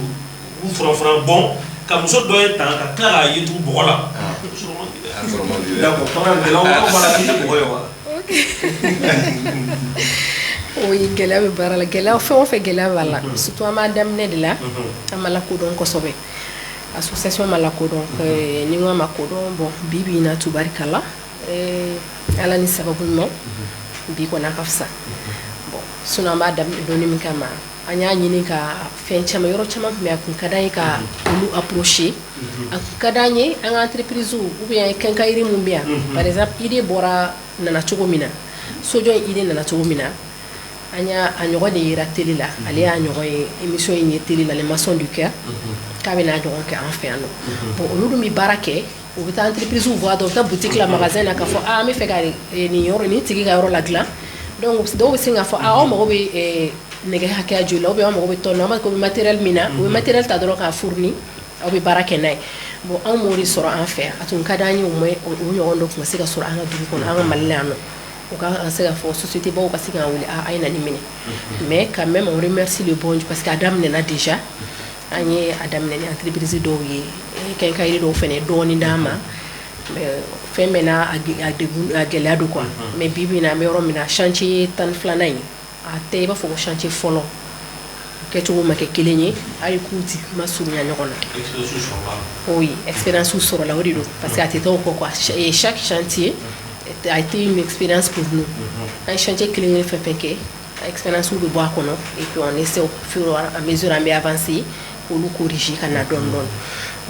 u furanfuran bɔn ka muso dɔ ye tan ka tila k'a ye tugu bɔgɔ la d'accord kamara gɛlɛyaw aw b'a la k'i tɛ bɔgɔ ye wa. oui gɛlɛya bɛ baara la gɛlɛya fɛn o fɛn gɛlɛya b'a la surtout an b'a daminɛ de la an ma lakodɔn kosɛbɛ association ma lakodɔn ni n ko a ma kodɔn bon bi in na tubarikala ala ni sababu ɲuman bi kɔni a ka fisa bon sinon an b'a daminɛ dɔɔni min kama an y'a ɲini ka fɛn caman yɔrɔ caman tun bɛ a kun ka d'an ye ka olu approcher a kun ka d'an ye an ka entreprise ou bien quincaillerie mun bɛ yan par exemple idée bɔra nana cogo min na sojɔ idée nana cogo min na an y'a a ɲɔgɔn de yira télé la ale y'a ɲɔgɔn ye émission in ye télé la les maçons du cœur k'a bɛ n'a ɲɔgɔn kɛ an fɛ yan nɔ bon olu dun bɛ baara kɛ u bɛ taa entreprise bɔ a dɔn u bɛ taa boutique la magasin na k'a fɔ an bɛ fɛ ka nin yɔrɔ nin tigi ka yɔrɔ la dilan donc dɔw bɛ se k'a fɔ aw mago bɛ nɛgɛ hakɛya joli la ou bien aw mago bɛ tɔn na aw mago bɛ matériel min na u bɛ matériel ta dɔrɔn k'a fourni aw bɛ baara kɛ n'a ye bon anw m'o de sɔrɔ an fɛ a tun ka d'an ye o ɲɔgɔn dɔ tun ka se ka sɔrɔ an ka dugu kɔnɔ an ka Mali la yan nɔ o ka se ka fɔ société baw ka se k'an wele a ye na nin minɛ mais quand même on remercie le bon Dieu parce que a daminɛna déjà an ye a daminɛ ni entreprise dɔw ye quincaillerie dɔw fɛnɛ dɔɔni d'an ma fɛn bɛɛ n'a a gɛlɛya don quoi mais bi bi in na an bɛ yɔrɔ min na chantier 12nan in a tɛ i b'a fɔ ko chantier fɔlɔ kɛcogo ma kɛ kelen ye hali k'u ti ma surunya ɲɔgɔn na oui expérience sɔrɔla o de don parce que a tɛ taa o kɔ quoi chaque chantier a été une expérience pour nous an ye chantier kelen fɛn fɛn kɛ expérience bɛ bɔ a kɔnɔ et puis on essaie au fur et à mesure an bɛ avancer k'olu corriger ka na dɔɔni dɔɔni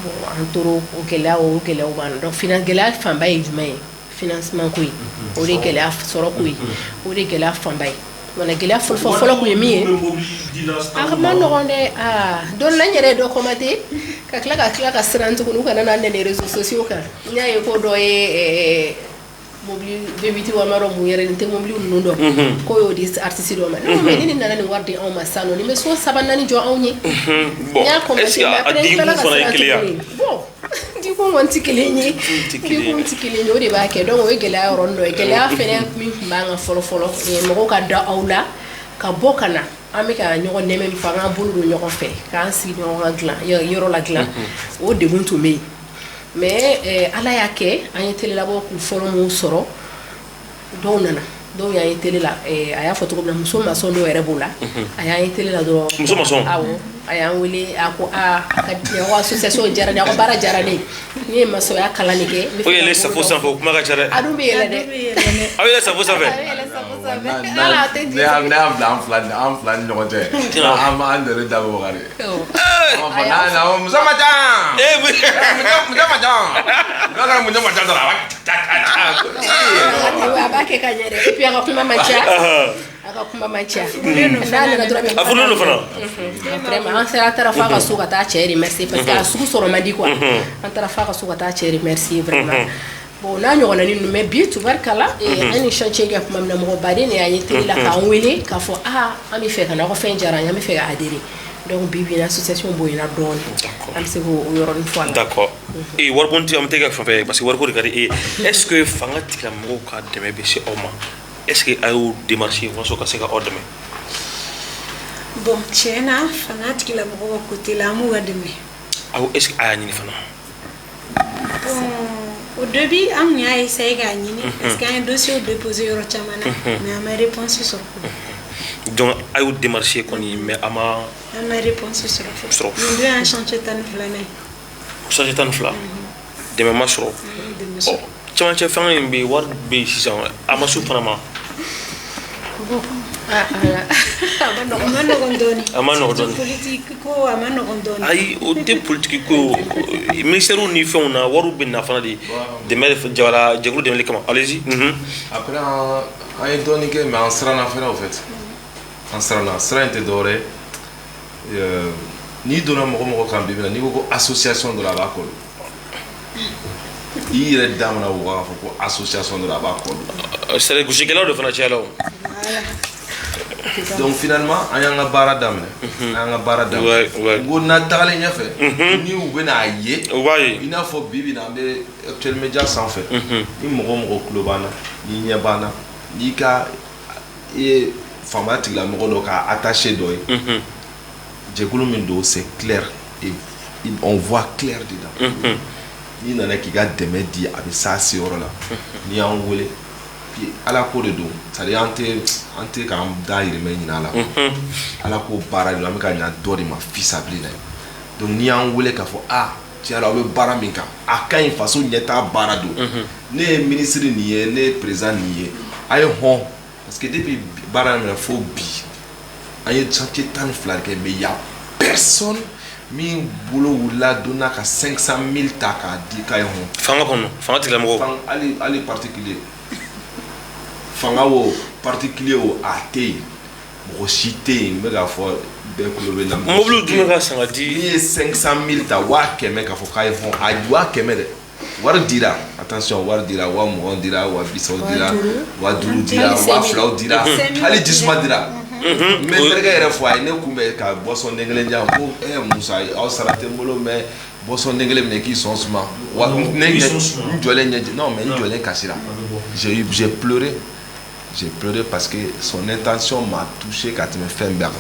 bon an tora o gɛlɛyaw b'an na donc gɛlɛya fanba ye jumɛn ye financement ko ye o de ye gɛlɛya sɔrɔ ko ye o de ye gɛlɛya fanba ye wala gɛlɛya fɔlɔ kun ye min ye a ma nɔgɔn dɛ don na n yɛrɛ ye dɔ commenter ka tila ka siran tuguni u kana na nɛnɛ réseaux sociaux kan n y'a ye ko dɔ ye mobili V8 walima dɔ mun yɛrɛ nin tɛ mobili ninnu dɔn k'o y'o di artiste dɔ ma non mais ni nin nana nin wari di anw ma sisan nɔ nin bɛ so 3 4 jɔ anw ye bon est-ce que a digun fana ye kelen ye bon digun kɔni tɛ kelen ye digun tɛ kelen ye o de b'a kɛ donc o ye gɛlɛya yɔrɔnin dɔ ye gɛlɛya fɛnɛ min tun b'an kan fɔlɔ mɔgɔw ka da aw la ka bɔ ka na an bɛ ka ɲɔgɔn nɛmɛ min fɔ an k'an bolo don ɲɔgɔn fɛ k'an sigi ɲɔgɔn ka dilan yɔrɔ la dilan o degun tun bɛ yen mais ala y'a kɛ an ye télélabɔ kun fɔlɔ mun sɔrɔ dɔw nana donc y'a ye télé la a y'a fɔ cogo min na muso maçon dɔw yɛrɛ b'o la a y'a ye télé la dɔrɔn muso maçon awɔ a y'an wele a ko a ko association diyara ne ye a ko baara diyara ne ye ne ye maçonnya kalan de kɛ o yɛlɛ safo sanfɛ o kuma ka ca dɛ a dun bɛ yɛlɛ dɛ aw yɛlɛ safo sanfɛ ne y'a bila an fila ni ɲɔgɔn cɛ an yɛrɛ da bɛ waga de muso ma ca muso ma ca muso ma ca dɔrɔn a b'a kɛ ka ɲɛ dɛ et puis a ka kuma man ca a ka kuma man ca n'a nana dɔrɔn a furulen don fana vraiment an sera an taara f'a ka so ka taa cɛ remercier parce que a sugu sɔrɔ man di quoi an taara f'a ka so ka taa cɛ remercier vraiment bon n'a ɲɔgɔnna ni ninnu mais bi tubarikala an ni chantier kɛ kuma min na mɔgɔ baden de y'a ye télé la k'an wele k'a fɔ an bɛ fɛ ka na aw ka fɛn diyara an ye an bɛ fɛ ka adhérer donc bi bi in association bonyana dɔɔni an bɛ se k'o yɔrɔnin fɔ a la. d'accord waribon ti an bɛ taa fan fɛ parce que wariko de ka di est ce que fanga tigilamɔgɔw ka dɛmɛ bɛ se aw ma est ce que a y'o démarché waso ka se ka aw dɛmɛ. bon tiɲɛ na fanga tigilamɔgɔw ka côté la an b'u ka dɛmɛ. aw est ce que a y'a ɲini fana. bon au début an kun y'a essayé k'a ɲini parce que an ye dossier déposé yɔrɔ caman na mais an ma réponse sɔrɔ. donc a y'o démarché kɔni mais a ma. an ma réponse sɔrɔ fɔlɔ nin don y'an chantier 12 ye. chantier 12 dɛmɛ ma sɔrɔ. cɛmancɛ fanga in bɛ yen wari bɛ yen sisan a ma s'o fana ma. a ma nɔgɔn dɔɔni. a ma nɔgɔn dɔɔni. politique ko a ma nɔgɔn dɔɔni. ayi o tɛ politique ko ministère ni fɛnw na wariw bɛ na fana de dɛmɛ jabala jɛkulu dɛmɛli kama allez-y. après an ye dɔɔni kɛ mais an siranna fɛnɛ au fait an siranna sira in tɛ dɔwɛrɛ ye n'i donna mɔgɔ mɔgɔ kan bibi la n'i ko ko association dɔ la a b'a kɔnɔ i yɛrɛ da mana wɔgɔ k'a fɔ ko association dɔ la a b'a kɔnɔ. c'est gosikɛlaw de fana cayala o. donc finalement an y'an ka baara daminɛ an y'an ka baara daminɛ n ko n'a tagalen ɲɛfɛ ni u bɛ n'a ye i n'a fɔ bi bi in na an bɛ actuel media sanfɛ ni mɔgɔ o mɔgɔ tulo b'an na n'i ɲɛ b'an na n'i ka i ye faama tigilamɔgɔ dɔ ka attaché dɔ ye jɛkulu min don c'est clair et on voit clair dedans n'i nana k'i ka dɛmɛ di a bɛ s'a se yɔrɔ la n'i y'an wele puis ala ko de don c'est à dire an tɛ k'an da yirimɛ ɲini a la ala ko baara de don an bɛ ka ɲa dɔ de ma fisabilila donc n'i y'an wele k'a fɔ tiɲɛ la aw bɛ baara min kan a ka ɲi faso ɲɛtaa baara don ne ye ministre nin ye ne ye président nin ye a ye hɔn parce que depuis baara min na fo bi an ye chantier 12 kɛ mais y a personne min bolo wulila donna ka 500 000 ta k'a di k'a ye hɔn. fanga kɔnɔ fanga tigilamɔgɔw. hali particulier fanga o particulier o a tɛ yen mɔgɔ si tɛ yen n bɛ k'a fɔ bɛɛ kulo bɛ na. mobili dun bɛ ka san ka di. n'i ye 500 000 ta 100 k'a fɔ k'a ye hɔn a 100 dɛ wari dira attention wari dira 20 dira 30 dira 50 dira 20 dira hali jisuma dira. n bɛ terikɛ yɛrɛ fɔ a ye ne kun bɛ ka boisson den kelen jan ko musa aw sara tɛ n bolo mais boisson den kelen minɛ k'i sɔn suma wa ne jɔlen ɲɛ non mais n jɔlen kasira j'ai pleuré parce que son intention m'a touché ka tɛmɛ fɛn bɛɛ kan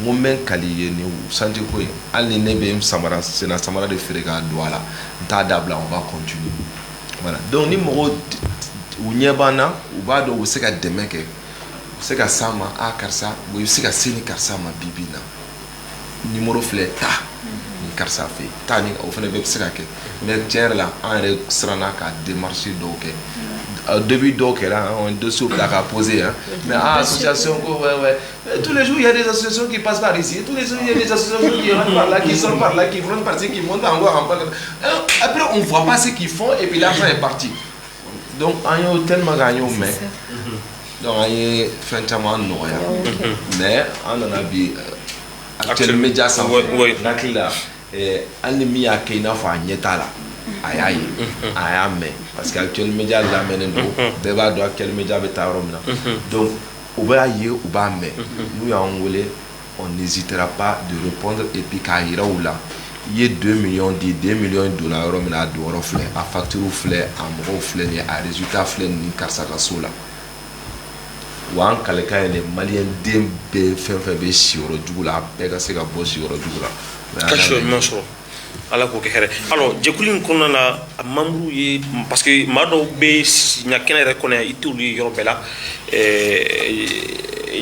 n ko n bɛ n kali ye nin sanji ko ye hali ni ne bɛ samara senna samara de feere k'a don a la n t'a dabila on va continuer voilà donc ni mɔgɔw u ɲɛ b'an na u b'a dɔn u bɛ se ka dɛmɛ kɛ se ka s'a ma karisa i bɛ se ka se ni karisa ma bi bi in na numéro filɛ ta ni karisa fɛ yen ta ni o fana bɛɛ bɛ se ka kɛ mais tiɲɛ yɛrɛ la an yɛrɛ siranna ka démarche dɔw kɛ début dɔw kɛra on dossier bila ka poser hein mais association ko ouais tous les jours il y a des associations qui passent par ici tous les jours il y a des associations qui rentrent par là qui sortent par là qui font partie qui montent encore en parle après on voit pas ce qu'ils font et puis l'argent est parti donc an y'o tellement gagné mais donc an ye fɛn caman nɔgɔya mais an nana bi actuel media sanfɛ n'hakili la hali ni min y'a kɛ i n'a fɔ a ɲɛ t'a la a y'a ye a y'a mɛn parce que actuel media lamɛnnen don bɛɛ b'a dɔn actuel media bɛ taa yɔrɔ min na donc u b'a ye u b'a mɛn n'u y'an wele on n'hésitera pas de répondre et puis k'a yira u la i ye 2 millions di 2 millions donna yɔrɔ min na a don yɔrɔ filɛ a facture filɛ a mɔgɔw filɛ nin ye a résultat filɛ nin karisa ka so la wa an kalekan ye de maliyɛn den bɛɛ fɛn fɛn bɛ siyɔrɔ jugu la a bɛɛ ka se ka bɔ siyɔrɔ jugu la ka siyɔrɔ ɲuman sɔrɔ ala k'o kɛ hɛrɛ alors jɛkulu in kɔnɔna na a membre ye parce que maa dɔw bɛ ɲakɛnɛ yɛrɛ kɔnɔ yan i t'olu ye yɔrɔ bɛɛ la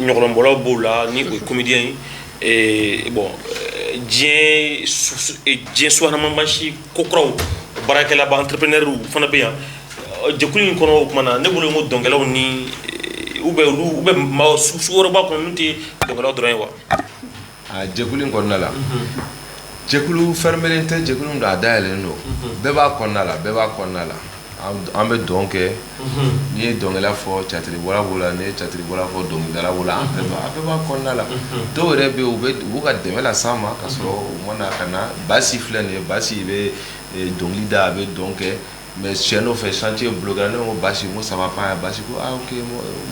ɲɔgɔnbɔlaw b'o la ni o ye comédien ye bon diɲɛ suhanama mansi kokuraw baarakɛla ba entrepreneur fana bɛ yan jɛkulu in kɔnɔ o tuma na ne bolo n ko dɔnkɛlaw ni ou bien maa su wɛrɛ b'a kɔnɔ min tɛ dɔnkɛlaw dɔrɔn ye wa jɛkulu in kɔnɔna la jɛkulu fermelen tɛ jɛkulu don a dayɛlɛlen don bɛɛ b'a kɔnɔna la bɛɛ b'a kɔnɔna la an bɛ dɔn kɛ n'i ye dɔnkɛla fɔ catiri bɔla b'o la n'i ye catiri bɔla fɔ dɔnkilidala b'o la a bɛɛ b'a kɔnɔna la dɔw yɛrɛ bɛ yen u b'u ka dɛmɛ las'an ma ka sɔrɔ u ma na ka na Basi filɛ nin ye Basi bɛ dɔnkili da a bɛ dɔn kɛ mais chez nous fait chantier bloqué ne ko Basi mo ça va pas Basi ko ok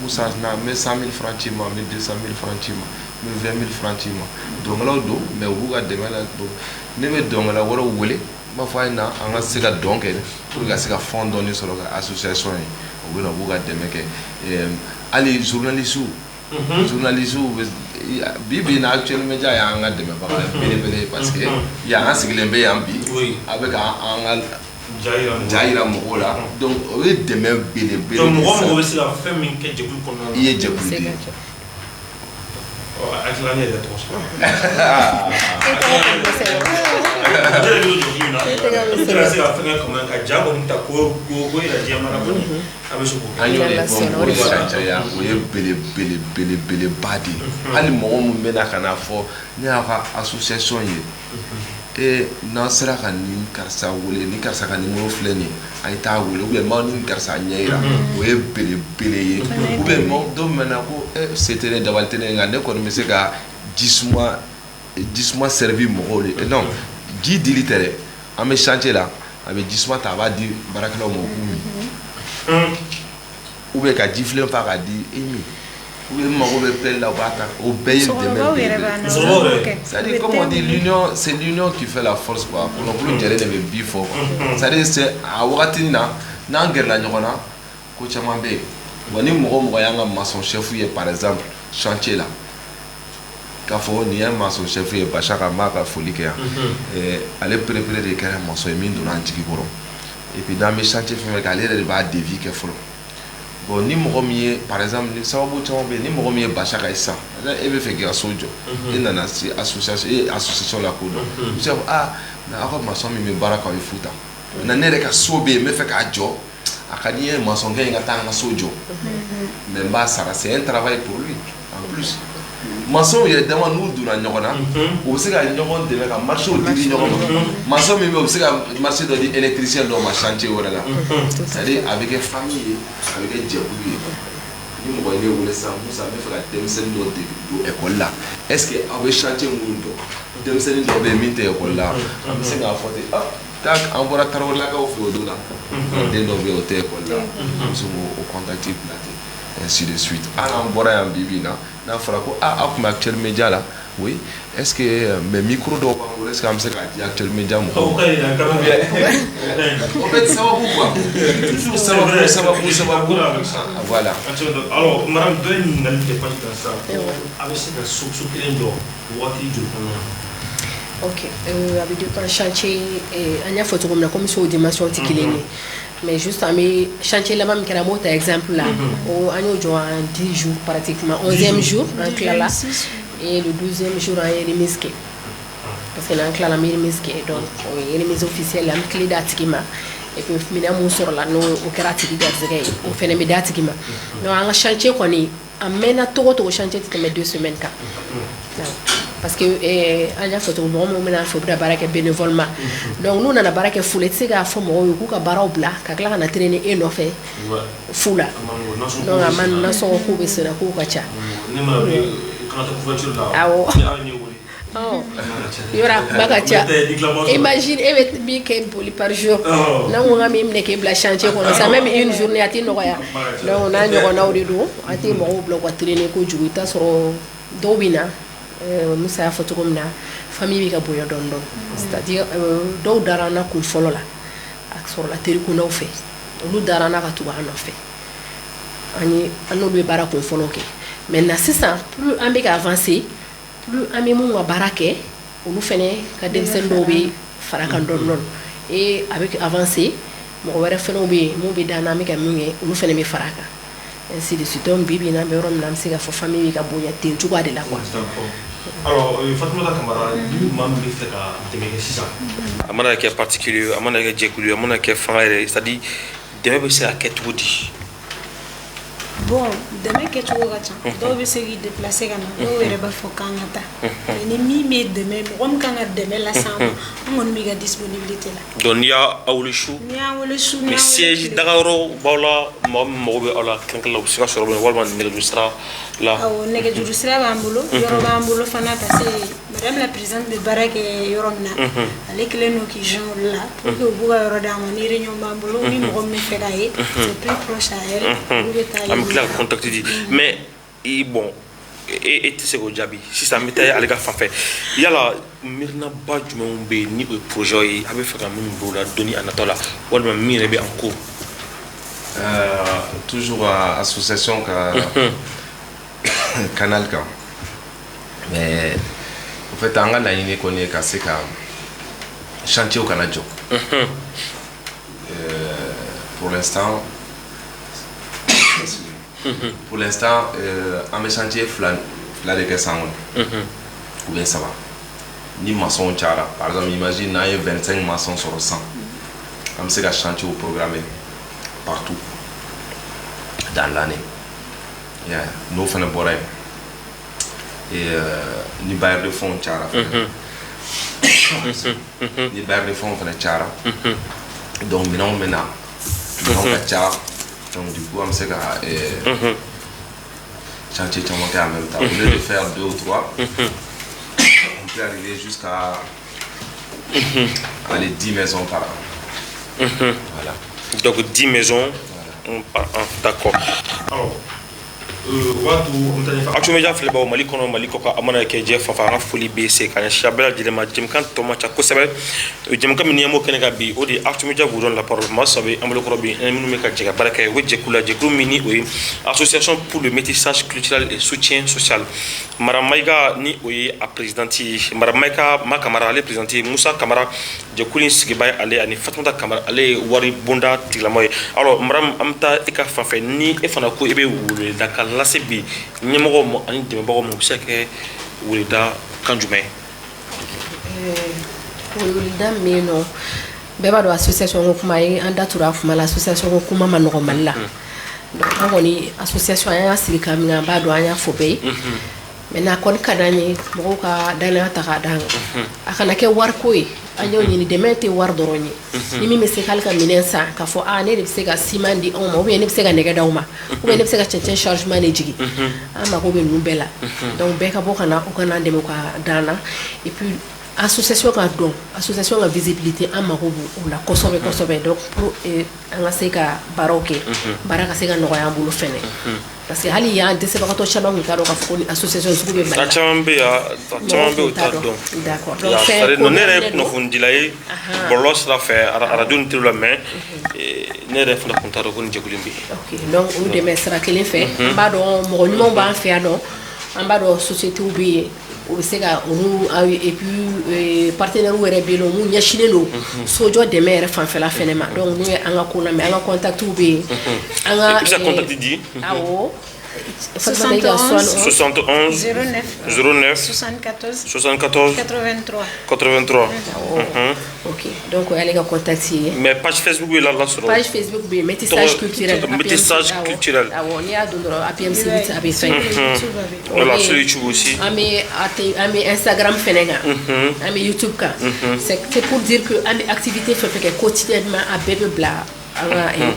Moussa na mais 100 000 francs ci ma mais 200 000 francs ci ma mais 20 000 francs ci ma dɔnkɛlaw don mais u b'u ka dɛmɛ la ne bɛ dɔnkɛla wɛrɛw wele ma fɔ a ye na an ka se ka dɔn kɛ pour ka se ka fond dɔɔni sɔrɔ ka association ye u bɛ na u b'u ka dɛmɛ kɛ hali journalistes bi na actuellement ja y'an ka dɛmɛbaga belebele parce que yan an sigilen bɛ yan bi a bɛ ka an ka jayira mɔgɔw la donc o ye dɛmɛ belebele donc mɔgɔ bɛ se ka fɛn min kɛ jɛkulu kɔnɔna na i ye jɛkulu de akila ne yɛrɛ tɔgɔ sɔrɔ se ka fɛn kɛ ka ja kɔni ta ko yɛrɛ diɲɛ mara kɔni a bɛ se k'o kɛ an y'o de fɔ o de caya o ye belebeleba de ye hali mɔgɔ min bɛna ka na fɔ ne y'a ka association ye n'an sera ka nin karisa wele ni karisa ka numéro filɛ nin ye a ye taa wele ou bien m'aw ni karisa ɲɛ yira o ye belebele ye ou bien dɔw mɛnna ko se tɛ ne dabali tɛ ne nka ne kɔni bɛ se ka jisuma servi mɔgɔw de non ji dili tɛ dɛ an bɛ chantier la a bɛ jisuma ta a b'a di baarakɛlaw ma u k'u min ou bien ka ji filen fa k'a di e min ou bien mago bɛ pelle la u b'a ta o bɛɛ ye dɛmɛ belebele c'est-à-dire comme on dit l'union c'est l'union qui fait la force quoi kɔnɔkulu jɛlen de bɛ bi fɔ quoi c'est-à-dire c'est a wagati na n'an gɛrɛla ɲɔgɔn na ko caman bɛ yen wa ni mɔgɔ y'an ka maçon chef ye par exemple chantier la k'a fɔ nin ye maçon chef ye Bachaka n b'a ka foli kɛ yan ale perepere de kɛra maçon ye min donna an jigi kɔrɔ et puis n'an bɛ chantier fɛn fɛn kɛ ale yɛrɛ de b'a devis kɛ fɔlɔ bon ni mɔgɔ min ye par exemple ni sababu caman bɛ yen ni mɔgɔ min ye Bachaka ye sisan e bɛ fɛ k'i ka so jɔ e nana se association la ko dɔn i bɛ se ka fɔ mais aw ka maçon min bɛ baara k'aw ye Futa maintenant ne yɛrɛ ka so bɛ yen n bɛ fɛ k'a jɔ a ka di n ye maçon kɛ in ka taa an ka so jɔ mais n b'a sara c'est un travail pour lui en plus maçon yɛrɛ dama n'u donna ɲɔgɔn na u bɛ se ka ɲɔgɔn dɛmɛ ka marché diri ɲɔgɔn ma maçon min bɛ u bɛ se ka marché dɔ di électricien dɔw ma chantier wɛrɛ la c'est-à-dire a bɛ kɛ famille ye a bɛ kɛ jɛkulu ye ni mɔgɔ ye ne wele sisan Musa n bɛ fɛ ka denmisɛnnin dɔ don école la est-ce que aw bɛ chantier minnu dɔn denmisɛnnin dɔ bɛ yen min tɛ école la an bɛ se k'a fɔ ten tak an bɔra Tarawelelakaw fɛ o don na den dɔ bɛ yen o tɛ école la an bɛ se k'o contacter bila ten ainsi de suite an bɔra yan bi na n'a fɔra ko aw tun bɛ Actuel Media la oui est-ce que mais micro dɔw b'an bolo est-ce que an bɛ se k'a di Actuel Media mɔgɔw ma o bɛ sababu quoi toujours sababu voilà alors madame dɔ ye ɲininkali kɛ page kan sisan a bɛ se ka so kelen jɔ waati joli kɔnɔna na ok a bɛ dépend chantier an y'a fɔ cogo min na comme so dimension tɛ kelen ye mais juste an bɛ chantier laban min kɛra an b'o ta exemple la an y'o jɔ en 10 jours pratiquement 11e jour an tilala et le 12e jour an ye remise kɛ parce que n'an tilala an bɛ remise kɛ donc o ye remise officielle an bɛ tile d'a tigi ma et puis minɛn mun sɔrɔla n'o kɛra a tigi garisɛgɛ ye o fɛnɛ bɛ d'a tigi ma donc an ka chantier kɔni a mɛnna togo o togo chantier tɛ tɛmɛ 2 semaines kan parce que an y'a fɔ cogo mɔgɔ minnu bɛna fɛ u bɛna baara kɛ bénévolement donc n'u nana baara kɛ fu la i tɛ se k'a fɔ mɔgɔw ye k'u ka baaraw bila ka tila ka na traîner e nɔfɛ fu la donc a ma nasɔngɔ k'u bɛ senna k'u ka ca awɔ yɔrɔ a kuma ka ca imagine e bɛ min kɛ boli par jour n'an ko k'an bɛ minɛ k'e bila chantier kɔnɔ ça même une journée a tɛ nɔgɔya donc n'a ɲɔgɔnnaw de don a tɛ mɔgɔw bila u ka traîner kojugu i t'a sɔrɔ dɔw bɛ na Musa y'a fɔ cogo min na famille bɛ ka bonya dɔɔni dɔɔni c'est-à-dire dɔw dara an na kun fɔlɔ la a sɔrɔla terikundaw fɛ olu dara an na ka tugu an nɔfɛ an n'olu bɛ baara kun fɔlɔ kɛ maintenant sisan plus an bɛ ka avancer plus an bɛ mun ka baara kɛ olu fɛnɛ ka denmisɛnnin dɔw bɛ fara kan dɔn et avec avancé mɔgɔ wɛrɛ fɛnɛ bɛ yen mun bɛ dan na an bɛ ka min kɛ olu fɛnɛ bɛ fara kan ainsi de suite donc bibi na bɛ yɔrɔ min na an bɛ se ka fɔ famille ka bonya ten cogoya de la quoi. Alors, Fatoumata Camara, ni maa min bɛ fɛ ka dɛmɛ kɛ sisan. A mana kɛ particulier a mana kɛ jɛkulu a mana kɛ fanga yɛrɛ c'est-à-dire dɛmɛ bɛ se ka kɛ cogo di. Bon, demain que tu vois ça, donc je suis déplacé quand même. Donc il va falloir qu'on attende. Mais ni mi demain, comme quand on demain la semaine, on a une disponibilité là. Donc il y a Aoulishu. Il y a Aoulishu. Mais siège d'Agaro, Baula, Mamoube, Ola, Kankala, Oussika, sur le Walman, Négalusra, là. Ah, Négalusra, Bambulo, Yoruba Bambulo, Fana, parce que Madame la présidente de Barak et Yoromna, avec les noms qui jouent là, pour que vous ayez redamé une réunion Bambulo, ni Morom Ferraille, c'est plus proche à elle. Clair contact dit mais bon et tu sais au Djabi si ça m'était à l'égal fait yala mirna ba jumɛn bɛ ni o projet ye a bɛ fɛ ka min b'o la doni a natɔ la walima min yɛrɛ bɛ en cours. Toujours association ka canal kan mais en fait an ka laɲini kɔni ye ka se ka chantier kana jɔ pour l'instant. Pour l'instant, un chantier flan de Kessangon. Ou bien ça va. Ni maçon tchara. Par exemple, imagine, il y a 25 maçons sur le 100. Comme c'est un chantier au programme partout dans l'année. Nous faisons un boré. Et ni bailleurs de fonds tchara. Ni bailleurs de fonds faisons tchara. Donc, maintenant, tchara. Donc du coup, on sait que chantier en même temps. Au lieu de faire 2 ou 3, on peut arriver jusqu'à 10 maisons par an. Voilà. Donc 10 maisons par an, d'accord. Alors, Actuellement, filɛ bawo Mali kɔnɔ Mali kɔ ka a mana kɛ jɛ fanfɛ an ka foli bɛ se ka ɲɛsin a bɛɛ lajɛlen ma jɛmukan tɔ man ca kosɛbɛ jɛmukan min ni an b'o kɛnɛ kan bi o de ye Actumedia vous donne la parole maa saba bɛ an bolokɔrɔ bi an minnu bɛ ka jɛ ka baara kɛ o jɛkulu la jɛkulu min ni o ye association pour le métissage culturel et soutien social Mara Maïga ni o ye a présidente ye Mara Maïga Ma Kamara ale présidente ye Musa Kamara jɛkulu in sigiba ye ale ani Fatumata Kamara ale ye wari bonda tigilamɔgɔ ye alors Mara an bɛ taa e ka fanfɛ ni e fana ko e bɛ weleweleda ka lase bi ɲɛmɔgɔw ma ani dɛmɛbagaw ma u bɛ se ka kɛ weleweleda kan jumɛn ye. weleweleda min bɛ yen nɔ bɛɛ b'a dɔn association ko kuma ye an da tura a kuma la association ko kuma ma nɔgɔ Mali la donc an kɔni association an y'a sigi ka min an b'a dɔn an y'a fɔ bɛɛ ye mais n'a kɔni ka d'an ye mɔgɔw ka danaya ta k'a d'an kan a kana kɛ wariko ye an y'o ɲini dɛmɛ tɛ wari dɔrɔn ye ni min bɛ se k'ale ka minɛn san k'a fɔ ne de bɛ se ka ciment di anw ma ou bien ne bɛ se ka nɛgɛ d'aw ma ou bien ne bɛ se ka cɛncɛn chargement de jigin an mago bɛ ninnu bɛɛ la donc bɛɛ ka bɔ ka na u ka n'an dɛmɛ u ka d'an na et puis association ka dɔn association ka visibilité an mago b'o la kosɛbɛ kosɛbɛ donc pour an ka se ka baaraw kɛ baara ka se ka nɔgɔya an bolo fɛnɛ parce que hali yan dɛsɛbagatɔ caman kun t'a dɔn k'a fɔ ko ni association sugu bɛ Mali la. A caman bɛ yen u t'a dɔn. D'accord donc ne yɛrɛ ye kunnafonidila ye bɔlɔlɔ sira fɛ radio ni télé la mais ne yɛrɛ fana kun t'a dɔn ko nin jɛkulu in bɛ yen. ok donc o dɛmɛ sira kelen fɛ an b'a dɔn mɔgɔ ɲumanw b'an fɛ yan nɔ an b'a dɔn sociétéw bɛ yen o bɛ se ka olu et puis partenaires yɛrɛ bɛ yen nɔ mun ɲɛsinnen don sojɔ dɛmɛ yɛrɛ fanfɛla fɛnɛ ma donc n'u ye an ka ko lamɛn an ka contacts bɛ yen an ka. I bɛ se ka contact di. awɔ. 71 09 09 74 74 83 83. ok donc o y'ale ka contact ye. mais page Facebook bɛ la sɔrɔ. page Facebook bɛ yen métissage culturel. métissage culturel. awɔ n'i y'a don dɔrɔn APMC a bɛ fɛn. voilà sur YouTube aussi. an bɛ Instagram fɛnɛ kan. an bɛ YouTube kan. c'est pour dire que an bɛ activité fɛn fɛn kɛ quotidiennement a bɛɛ bɛ bila an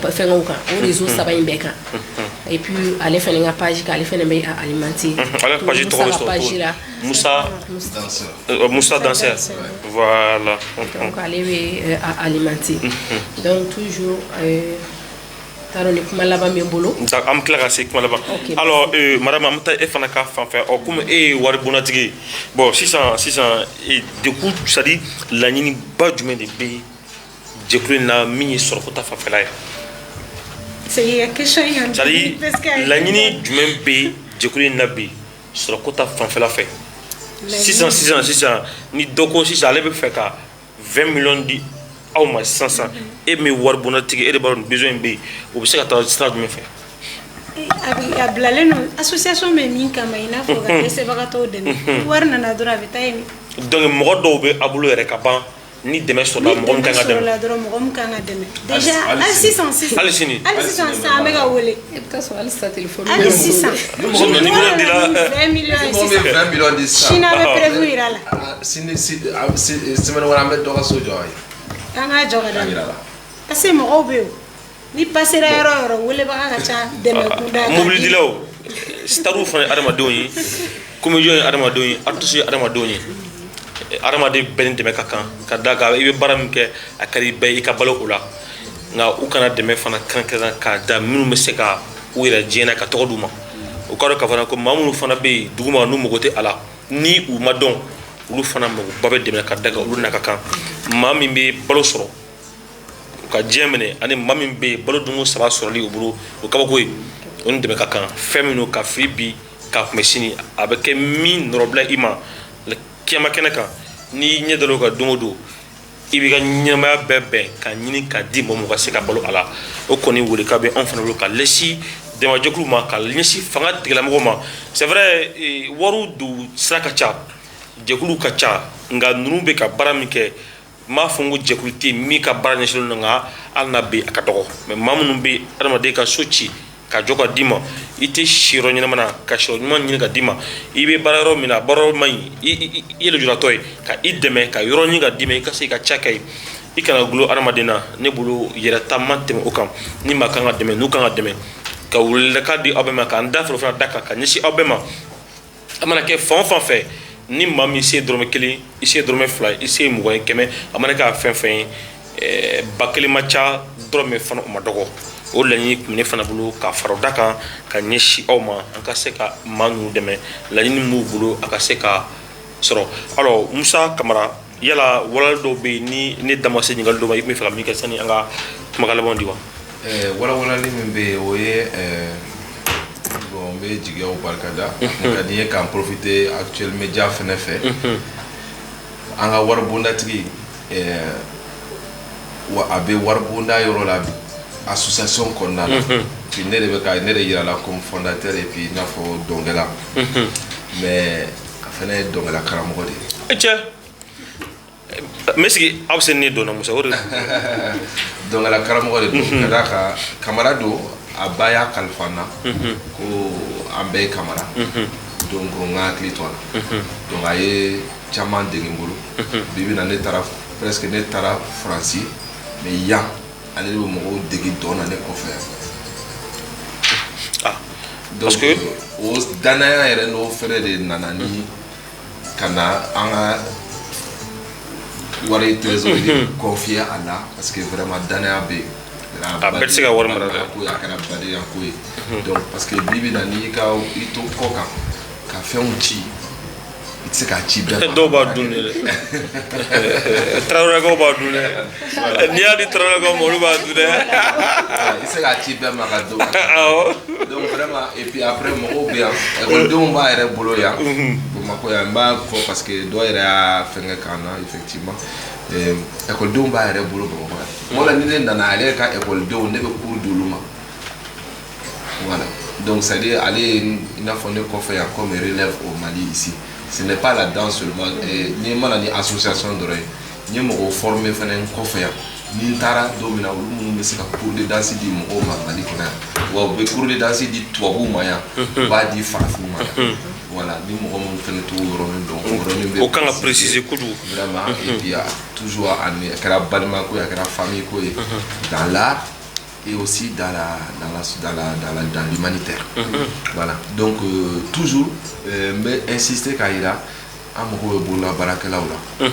ka fɛngɛw kan o réseau saba in bɛɛ kan. et puis ale fɛnɛ ka page kan ale fɛnɛ bɛ alimenter. ale page tɔgɔ bɛ sɔrɔ Musa Danseur. voilà. donc ale bɛ alimenter. donc toujours t'a dɔn ni kuma laban bɛ n bolo. an bɛ tila ka se kuma laban. alors madame an bɛ taa e fana ka fanfɛ comme e ye wari bonatigi ye bon sisan degun c'est à dire laɲini ba jumɛn de bɛ jɛkulu in na min ye sɔrɔko ta fanfɛla ye. c'est-à-dire laɲini jumɛn bɛ jɛkulu in na bi sɔrɔko ta fanfɛla fɛ sisan ni dɔ ko sisan ale bɛ fɛ ka 20 millions di aw ma sisan e min wari bonatigi e de b'a dɔn besoin bɛ yen o bɛ se ka taa sira jumɛn fɛ a bilalen no association bɛ min kama i n'a fɔ ka dɛsɛbagatɔw dɛmɛ wari nana dɔrɔn a bɛ taa yen donc mɔgɔ dɔw bɛ a bolo yɛrɛ ka ban ni dɛmɛ sɔrɔla mɔgɔ min kan ka dɛmɛ mɔgɔ min kan ka dɛmɛ déjà hali sisan hali sini an bɛ ka wele i bɛ taa sɔrɔ hali sisan téléphone hali sisan mɔgɔ min numéro dira 20 millions ye Mɔgɔ min sisan 20 millions di sisan sini an bɛ prévu yira la semaine wɛrɛ an bɛ dɔ ka so jɔ ye an k'a jɔ ka an d'a yira ma la parce que mɔgɔw bɛ yen ni passera yɔrɔ o yɔrɔ welebaga ka ca dɛmɛ kunda mobili dilaw stariw fana ye adamadenw ye comédien ye adamadenw ye artiste ye adamadenw ye adamaden bɛɛ ni dɛmɛ ka kan ka da kan i bɛ baara min kɛ a ka di bɛɛ ye i ka balo o la nka u kana dɛmɛ fana kɛrɛnkɛrɛn k'a da minnu bɛ se ka u yɛrɛ diɲɛ na ka tɔgɔ d'u ma o k'a dɔn k'a fɔ ko maa minnu fana bɛ yen duguma n'u mago tɛ a la ni u ma dɔn olu fana magoba bɛ dɛmɛ ka da kan olu n'a ka kan maa min bɛ balo sɔrɔ u ka diɲɛ minɛ ani maa min bɛ yen balo dunko saba sɔrɔli o bolo o kabako ye o ni dɛmɛ ka kan fɛn min don ka fili bi k'a kunbɛ sini a bɛ kɛ min nɔrɔbila i ma kiyama kɛnɛ kan n'i ɲɛ dal'o kan don o don i b'i ka ɲɛnamaya bɛɛ bɛn ka ɲini ka di mɔgɔ ka se ka balo a la o kɔni welekan bɛ anw fana bolo ka ɲɛsin dɛmɛjɛkuluw ma ka ɲɛsin fanga tigilamɔgɔw ma c'est vrai wariw don sira ka ca jɛkuluw ka ca nka ninnu bɛ ka baara min kɛ n b'a fɔ n ko jɛkulu tɛ yen min ka baara ɲɛsinnen don nka hali n'a bɛ a ka dɔgɔ mais maa minnu bɛ adamaden ka so ci ka jɔ ka d'i ma i tɛ si yɔrɔ ɲɛnama na ka si yɔrɔ ɲuman ɲini ka d'i ma i bɛ baara yɔrɔ min na baara yɔrɔ man ɲi i ye lujuratɔ ye ka i dɛmɛ ka yɔrɔ ɲini ka d'i ma i ka se ka ca kɛ ye i kana gulo adamaden na ne bolo yɛrɛ ta man tɛmɛ o kan ni maa kan ka dɛmɛ n'u kan ka dɛmɛ ka welelikan di aw bɛɛ ma k'an da fɔlɔ fana da kan ka ɲɛsin aw bɛɛ ma a mana kɛ fan o fan fɛ ni maa min se dɔrɔmɛ kelen i se dɔrɔmɛ fila i se mugan ye kɛmɛ a mana kɛ fɛn fɛn ye ba kelen ma ca dɔrɔmɛ fana o ma dɔgɔ o laɲini tun ne fana bolo ka fara o da kan ka ɲɛsin aw ma an ka se ka maa ninnu dɛmɛ laɲini min b'u bolo a ka se ka sɔrɔ alors Musa Kamara yala walawali dɔw bɛ yen ni ne da ma se ɲininkali dɔ ma i tun bɛ fɛ ka min kɛ sani an ka kumakan labanw di wa walawalali min bɛ yen o ye bon n bɛ jigiyaw barikada ka di n ye k'an profiter actuel media fɛnɛ fɛ an ka wari bondatigi a bɛ wari bonda yɔrɔ la association kɔnɔna la puis ne de bɛ ka ne de yira la comme fondateur et puis i n'a fɔ dɔnkɛla mais a fɛnɛ ye dɔnkɛla karamɔgɔ de ye cɛ mais sigi aw se ne donna Musa o de dɔnkɛla karamɔgɔ de don ka d'a kan Kamara don a ba y'a kalifa n na ko an bɛɛ ye Kamara donc n ka hakili to a la donc a ye caman dege n bolo bi bi na ne taara presque ne taara Faransi mais yan ale de bɛ mɔgɔw dege dɔn na ne kɔfɛ parce que o danaya yɛrɛ n'o fɛnɛ de nana ni ka na an ka wari trésor de confier a la parce que vraiment danaya bɛ yen a bɛɛ tɛ se ka wari mara dɛ ko a kɛra badenya ko ye donc parce que bi bi na n'i ka i to kɔ kan ka fɛnw ci i tɛ se k'a ci bɛɛ ma dɔw b'a dun de dɛ Tarawelekaw b'a dun dɛ n'i y'a di Tarawelekaw ma olu b'a dun dɛ i tɛ se k'a ci bɛɛ ma ka dɔn donc vraiment et puis après mɔgɔw bɛ yan ekɔlidenw b'a yɛrɛ bolo yan Bamakɔ yan n b'a fɔ parce que dɔw yɛrɛ y'a fɛngɛ k'an na effectivement ekɔlidenw b'a yɛrɛ bolo Bamakɔ yan tuma la ni ne nana ale ka ekɔlidenw ne bɛ cours d'olu ma voilà donc c'est à dire ale i n'a fɔ ne kɔfɛ yan comme relève au Mali ici ce n'est pas la danse seulement ni mana ni association dɔrɔn ye n ye mɔgɔw former fɛnɛ n kɔfɛ yan ni n taara don min na olu minnu bɛ se ka cours de danse di mɔgɔw ma Mali kɔnɔ yan wa u bɛ cours de danse di tubabuw ma yan u b'a di farafinw ma yan voilà ni mɔgɔ minnu fɛnɛ t'o yɔrɔnin dɔn o yɔrɔnin bɛ o kan ka préciser kojugu vraiment et puis toujours a kɛra balimako ye a kɛra famille ko ye dans l'art et aussi dans l'humanitaire. Voilà. Donc toujours mais insister k'a yira an mago bɛ bolola baarakɛlaw la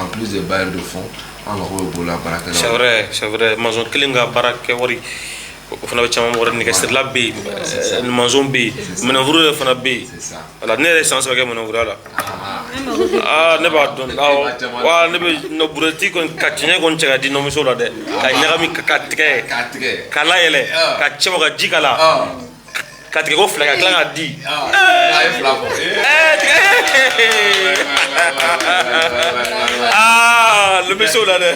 en plus des bailleurs de fonds an mago bɛ bolola baarakɛlaw la c'est vrai maison kelen ka baara kɛ wari o fana bɛ caman wɛrɛ nɛgɛsirila bɛ yen maison bɛ yen minɛnforo yɛrɛ fana bɛ yen voilà ne yɛrɛ san saba kɛ minɛnforoya la ne b'a dɔn awɔ wa ne bɛ burɛti kɔni ka tiɲɛ kɔni cɛ ka di nɔmuso la dɛ ka ɲagami ka tigɛ k'a layɛlɛ ka cɛ ka ji k'a la ka tigɛ ko fila ka tila k'a di le monsieur là dɛ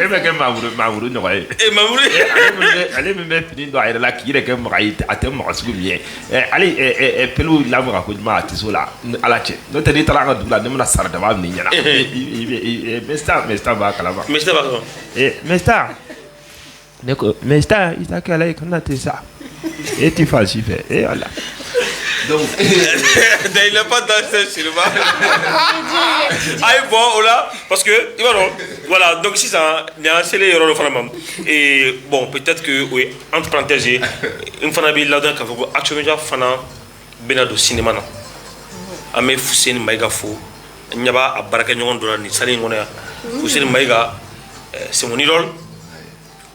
e bɛ kɛ Mamudu ɲɔgɔn ye Mamudu ale min bɛ fini don a yɛrɛ la k'i yɛrɛ kɛ maga ye a tɛ mɔgɔ sugu min ye ale pelu lamaga ko ɲuman a tɛ so la ala cɛ n'o tɛ n'i taara an ka dugu la ne bɛna sara dama min ɲɛna Mesta b'a kalama Mesta b'a kalama Mesta ne ko Mesta i ta kɛ ala ye kana te sa e ti falsifié voilà. Donc, il n'est pas dans ce cinéma. Aïe, bon, là, parce que, voilà, donc si ça, il y a un scellé erreur de Fanama. Et bon, peut-être que, oui, entre parenthèses, une fois que là, donc, actuellement, Fana, Benado cinéma. Ame Foussine Maïga Fou, Nyaba, à Barakanyon, Dorani, Saline Monia, Foussine Maïga, c'est mon idole.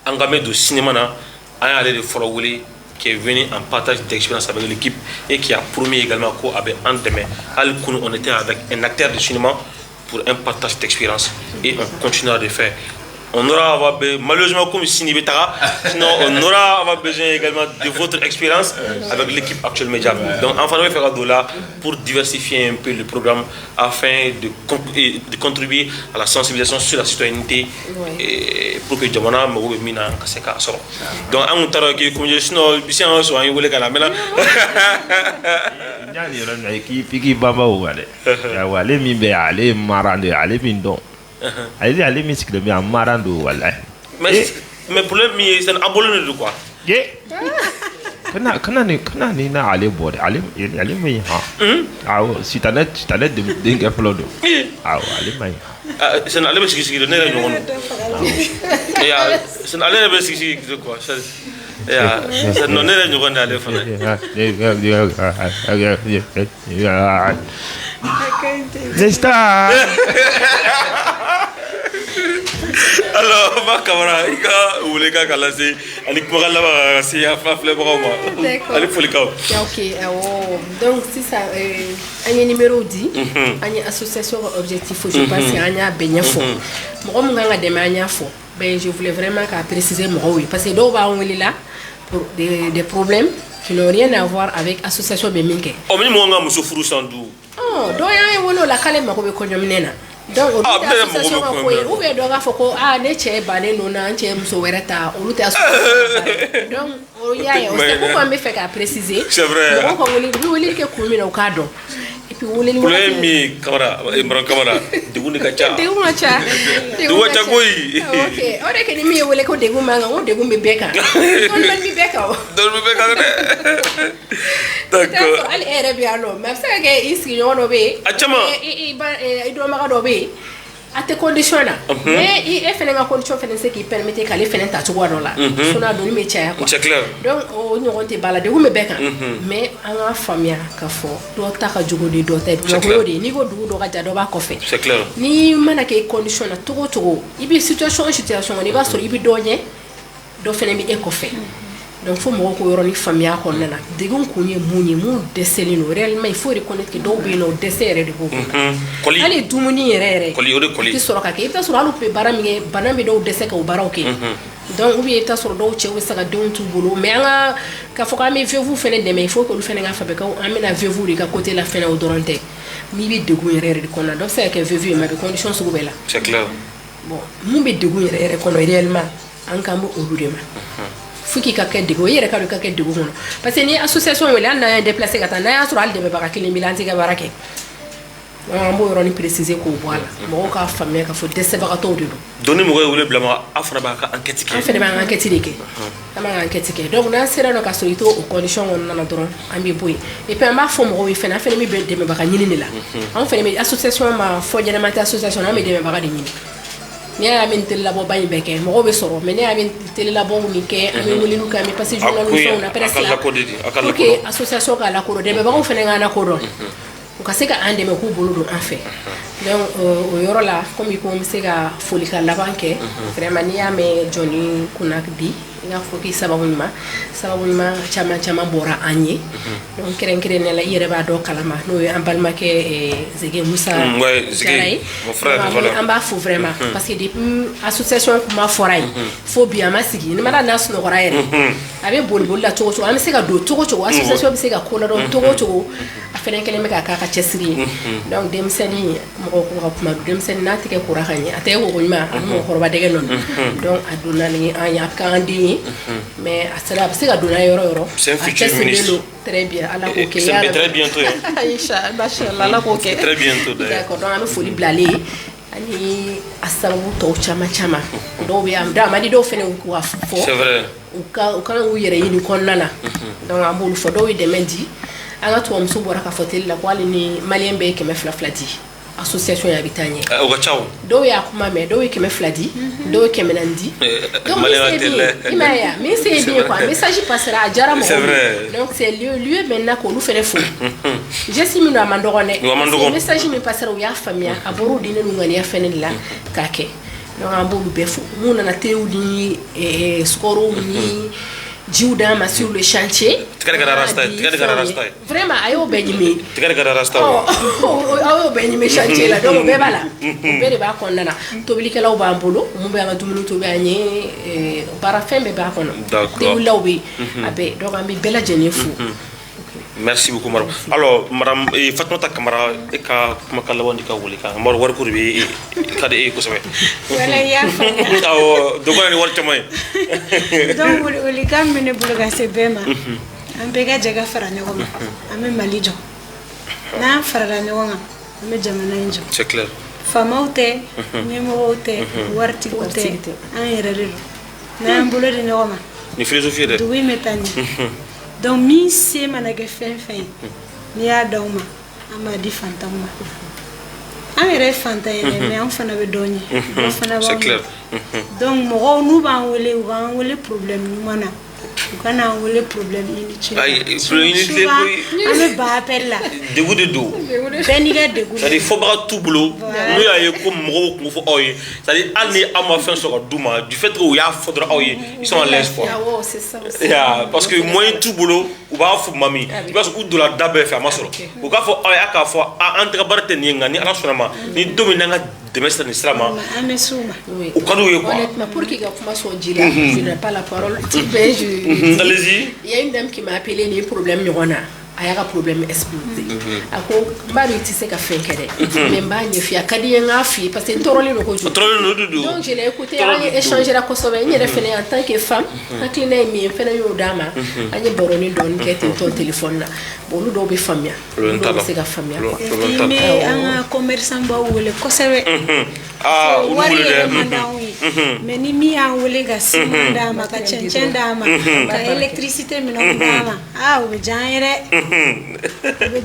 Engagé de cinéma, allé de Folawuli, qui est venu en partage d'expérience avec l'équipe et qui a promis également qu'avec un demain, on était avec un acteur de cinéma pour un partage d'expérience et on continuera de faire. On aura malheureusement comme Sini Betara, sinon on aura besoin également de votre expérience avec l'équipe Actuel Média. Donc enfin on va faire un dollar pour diversifier un peu le programme afin de contribuer à la sensibilisation sur la citoyenneté et pour que Jamana me mina kaseka soro. Donc on tara que comme je sinon bisi en so en wole kala mena. Nyani ron na ki baba o wale. Ya wale mi be ale marande ale min don. Ali musique de bien marando wallahi mais problème c'est un abonné de quoi kana ni na ale bode ale mai ha si tanet de dinga flodo ale mai c'est ale musique de ne la nyon ya c'est ale musique de quoi ya c'est non ne la nyon ale fana Nesta alors ma camarade il a voulu qu'à classer ali pour la va c'est à fleur pour moi ali faut le cas OK donc si ça un numéro 10 une association objectif je pense anya benyafo mo mo nga de manyafo ben je voulais vraiment qu'à préciser mo oui parce que do ba on là pour des problèmes qui n'ont rien à voir avec association beminke o mi mo nga muso furu sandu oh do ya wono la kale mako be ko nyom nena donc association ko ou be do ga foko ne che ba ne no na che muso wereta o luta association donc o ya o se ko ko me fait qu'à préciser c'est vrai ko woli ke ko mi no ka do et puis woli mi camara Imran camara de woni ka cha de woni cha koy OK o de ke ni mi wole ko de guma nga o de gumbe beka don mi beka d'accord al ere bi alo mais ça que ici yono be i do maga do be ate condition na mais i fene nga condition fene ce qui permettait qu'aller fene ta to do la sona do ni me cha quoi c'est clair donc o nyoron te balade gumbe beka mais anga famia ka fo do ta ka jugo de do ta mo de ni go do ga ja do ba ko fe c'est clair ni mana ke condition na to ibi situation ni ba so ibi do nye do fene bi e ko fe donc faut mo ko yoroni famia ko nana degun ko nye munye mu deselino réellement il faut reconnaître que do be no desere de ko ali dumuni rere koli ti soro ka ke ta soro alu pe barami banami do dese ka bara ok donc ubi ta soro do chewe saka don tu bolo mais anga ka fo ka me vevu fene de mais il faut que lu fene nga fabe ka amena vevu de ka côté la fene o doronte mi bi degun rere de ko na donc c'est que vevu ma be condition su bela c'est clair bon mu be degun rere ko no réellement anka mo oludema fuki ka kɛ dego yɛrɛ ka do ka kɛ dego kɔnɔ parce que ni association wele an na déplacer ka taa na ya sɔrɔ al dɛmɛ baga kelen bi lan tigɛ baara kɛ an b'o yɔrɔ ni préciser k'o bɔ a la mɔgɔw k'a faamuya ka fɔ dɛsɛbagatɔw de don doni mɔgɔ ye wele bila ma a fana b'a ka enquête kɛ an fana b'an enquête de kɛ an b'an enquête kɛ donc n'an sera dɔ ka sɔrɔ i t'o condition kɔnɔna na dɔrɔn an bɛ bɔ yen et puis an b'a fɔ mɔgɔw ye fana an fana bɛ dɛmɛbaga ɲini de la an fana bɛ association ma fɔ ɲɛnama tɛ association an bɛ dɛmɛbaga de ɲini ni y'a min télé labɔ ba in bɛɛ kɛ mɔgɔw bɛ sɔrɔ mais ne y'a min télé labɔ min kɛ an bɛ weleliw kɛ an bɛ passer journalistes na presse la pour que association k'a lakodɔn dɛmɛbagaw fana k'a lakodɔn u ka se ka an dɛmɛ k'u bolo don an fɛ donc o yɔrɔ la comme ko n bɛ se ka foli ka laban kɛ vraiment n'i y'a mɛn jɔnni kunna bi i ka fɔ k'i sababu ɲuman caman bɔra an ye donc kɛrɛnkɛrɛnnenya la i yɛrɛ b'a dɔn kalama n'o ye an balimakɛ Zege Musa Jara ye an b'a fo vraiment parce que depuis association kuma fɔra ye fo bi a ma sigi ni mana n'a sunɔgɔra yɛrɛ a bɛ boli la cogo an bɛ se ka don cogo association bɛ se ka ko la dɔn cogo a fɛnɛ kɛlen bɛ k'a k'a ka cɛsiri ye donc denmisɛnnin mɔgɔ ko ka kuma denmisɛnnin n'a tɛgɛ kora ka ɲɛ a tɛgɛ ko ɲuman a ni mɔgɔkɔrɔba dɛgɛ nɔ donc a donna ni an y'a k'an den ye mais a sera a bɛ se ka donna yɔrɔ a cɛsirilen don très bien ala k'o kɛ c'est très bientôt inchallah ala k'o kɛ très bientôt d'accord donc an bɛ foli bila ale ye ani a sababu tɔw caman dɔw bɛ yan dama di dɔw fɛnɛ u ka fɔ c'est vrai u kan k'u yɛrɛ ɲini kɔnɔna na donc an b'olu fɔ dɔw ye dɛmɛ di an ka tubabumuso bɔra ka fɔ teli la ko hali ni maliyɛn bɛɛ ye 200 di association ya bɛ taa ɲɛ o ka ca dɔw y'a kuma mɛn dɔw ye 200 di dɔw ye 400 di donc min se ye bien quoi message passera a diyara mɔgɔw donc c'est lieu maintenant k'olu fɛnɛ fo geste min don a man dɔgɔn dɛ message min passera u y'a faamuya a bɔra u diinɛ n'u ŋaniya fɛnɛ de la k'a kɛ donc an b'olu bɛɛ fo mun nana tew ni sukɔrɔw ni jiw d'an ma sur le chantier vraiment a y'o bɛɛ ɲimi a y'o bɛɛ ɲimi chantier la donc o bɛɛ b'a la o bɛɛ de b'a kɔnɔna na tobilikɛlaw b'an bolo mun bɛ an ka dumuni tobi an ye baara fɛn bɛɛ b'a kɔnɔ tewilaw bɛ yen a bɛɛ donc an bɛ bɛɛ lajɛlen fo. Merci beaucoup, madame. Alors, madame Fatoumata Camara, et ka kumakallawan di ka wuli ka mor war ko bi ka de ko sabe. Wala ya fa. Do ko ni war tamay. Donc wuli ka mene buluga se bema. An be ga jaga fara ne ko am malijo. Na fara ne wonga am jamana injo. C'est clair. Famaute, memote, warti ote, an yerere. Na mbulo de ne woma. Ni philosophie de. Oui metani. Donc mi se manage fin ni ya dawma ama di fantama an yɛrɛ fantan yɛrɛ mais an fana bɛ dɔn ye c'est clair donc mɔgɔw n'u b'an wele u b'an wele problème ɲuman na u kana an wele problème inutile an bɛ ba appel la degun de don bɛɛ n'i ka degun c'est à dire fɔbaga t'u bolo n'u y'a ye ko mɔgɔw kun fɔ aw ye c'est à dire hali ni aw ma fɛn sɔrɔ ka d'u ma du fait que u y'a fɔ dɔrɔn aw ye ils sont à l'aise quoi parce que moyen t'u bolo u b'a fɔ mami i b'a sɔrɔ k'u donna da bɛɛ fɛ a ma sɔrɔ u k'a fɔ aw ye a k'a fɔ an tɛ ka baara tɛ nin ye nka ni ala sɔnna ma ni don min n'an ka dɛmɛ sira nin sira ma u ka d'u ye quoi. Honnêtement, pour qu'il y ait un son là, je n'ai pas la parole. Allez-y. Il y a une dame qui m'a appelé les problèmes neurona. A y'a ka problème explosé. A ko mba do tise ka fɛn kɛ dɛ. Mais mba ɲɛfi a ka di n k'a f'i ye parce que n tɔɔrɔlen don kojugu. Donc je l'ai écouté an ye échanger kosɛbɛ n yɛrɛ fɛnɛ en tant que femme hakilina ye min ye n fɛnɛ y'o d'a ma an ye baroni dɔɔni kɛ ten tɔ téléphone na bon olu dɔw bɛ faamuya olu dɔw bɛ se ka faamuya quoi. I bɛ an ka commerçant baw wele kosɛbɛ. Wari yɛrɛ man d'anw ye mais ni min y'an wele ka ciment d'a ma ka cɛncɛn d'a ma ka électricité minɛnw d'a ma o bɛ diya an ye dɛ.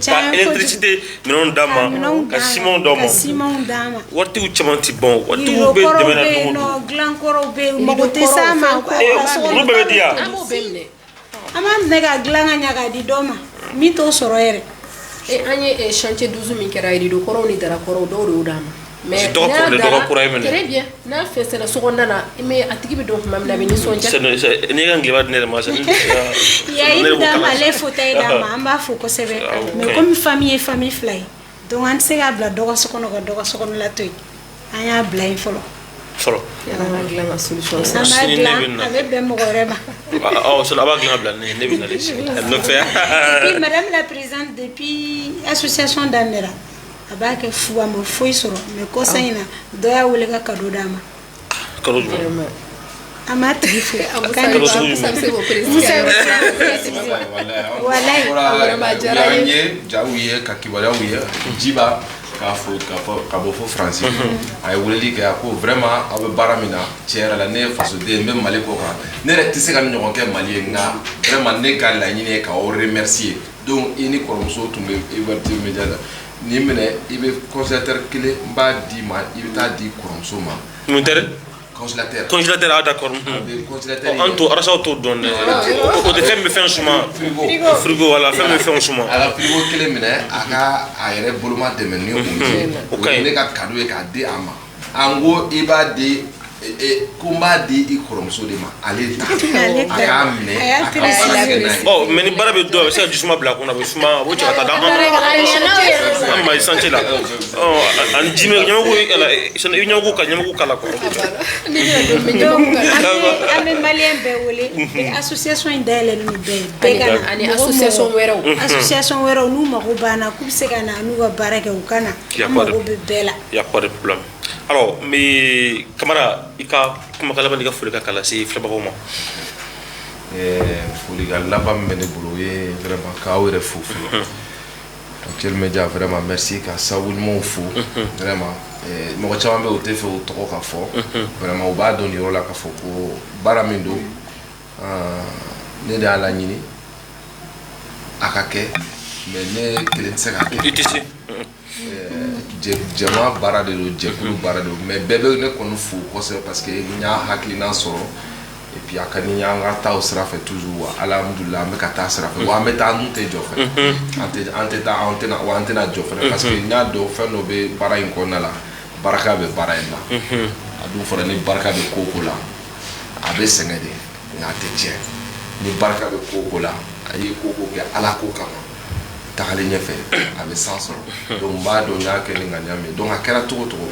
Ka électricité minɛnw d'a ma ka ciment d'a ma waritigiw caman ti bon waritigiw bɛ dɛmɛ na don o don dilankɔrɔw bɛ yen mɔgɔ tɛ s'a ma olu bɛɛ bɛ di yan an b'o bɛɛ minɛ an b'a minɛ ka dilan ka ɲa k'a di dɔ ma min t'o sɔrɔ yɛrɛ an ye chantier 12 min kɛra rideau kɔrɔw ni dara kɔrɔw dɔw de y'o d'a ma mais très bien n'a fait c'est la seconde na mais a tigi bɛ don kuma min na a bɛ nisɔndiya ne ka ngileba di ne yɛrɛ ma sa yayi d'a ma ale fauteuil d'a ma an b'a fo kosɛbɛ mais comme famille ye famille fila ye donc an tɛ se k'a bila dɔ ka so kɔnɔ ka dɔ ka so kɔnɔ la to yen an y'a bila yen fɔlɔ an b'a dilan ka solution an b'a dilan a bɛ bɛn mɔgɔ wɛrɛ ma a b'a dilan ka bila ne bɛ na de elle me fait puis madame la présidente depuis association daminɛra a b'a kɛ fu a ma foyi sɔrɔ mais kɔsa in na dɔ y'a wele ka cadeau d'a ma cadeau jumɛn a m'a tigi fo walayi jaw ye ka kibaruyaw ye jiba ka bɔ fo faransi a ye weleli kɛ a ko vraiment aw bɛ baara min na tiɲɛ yɛrɛ la ne ye fasoden n bɛ mali kɔ kan ne yɛrɛ tɛ se ka ɲɔgɔn kɛ mali ye nka vraiment ne ka laɲini ye k'aw remercier donc i ni kɔrɔmuso tun bɛ Ivoire Media la nin minɛ i bɛ concerteur kelen n b'a di ma i bɛ taa di kɔrɔmuso ma mun tɛ dɛ Congélateur, ah d'accord. Anto, arasa auto donne. O de femme me fait un chemin. Frigo, voilà, femme me fait un chemin. Alors frigo kele mine aka a yɛrɛ boloma dɛmɛ ni o ye ne ka cadeau ye k'a di a ma en gros i b'a di ko n b'a di i kɔrɔmuso de ma ale ta a k'a minɛ a ka baara kɛ n'a ye. Oh, mais ni baara bɛ dɔn a bɛ se ka jisuma bila a kunna a bɛ suma a b'o cɛ ka taa d'an ma santé la. Ani ji mɛ ɲamaku i ɲamaku ka ɲamaku k'a la quoi. An bɛ maliyɛn bɛɛ wele association in dayɛlɛlen don bɛɛ ka na ani association wɛrɛw. Association wɛrɛw n'u mago banna k'u bɛ se ka na n'u ka baara kɛ u ka na an mago bɛ bɛɛ la. Il y a pas de problème. Alors, mais Camara, ika kuma kala bani ka foli ka kala si filabagaw ma. Foli ka laban bɛ ne bolo ye vraiment k'aw yɛrɛ fo fɔlɔ. Actuel Media vraiment merci ka sababu ɲumanw fo vraiment mɔgɔ caman bɛ o tɛ fɛ o tɔgɔ ka fɔ vraiment u b'a dɔn nin yɔrɔ la k'a fɔ ko baara min don ne de y'a laɲini a ka kɛ mais ne kelen tɛ se k'a kɛ. I tɛ se. Jama baara de don jɛkulu baara de don mais bɛɛ bɛ ne kɔni fo kosɛbɛ parce que n y'a hakilina sɔrɔ et puis a ka di n ye an ka taa o sira fɛ toujours wa alhamdulilah an bɛ ka taa sira fɛ wa an bɛ taa an tɛ jɔ fɛnɛ an tɛ taa an tɛna jɔ fɛnɛ parce que n y'a dɔn fɛn dɔ bɛ baara in kɔnɔna la baraka bɛ baara in na a dun fɔra ni baraka bɛ ko o ko la a bɛ sɛgɛn de nka a tɛ tiɲɛ ni baraka bɛ ko o ko la a ye ko o ko kɛ ala ko kama tagalen ɲɛfɛ a bɛ san sɔrɔ donc n b'a dɔn n y'a kɛ ni ŋaniya min donc a kɛra cogo o cogo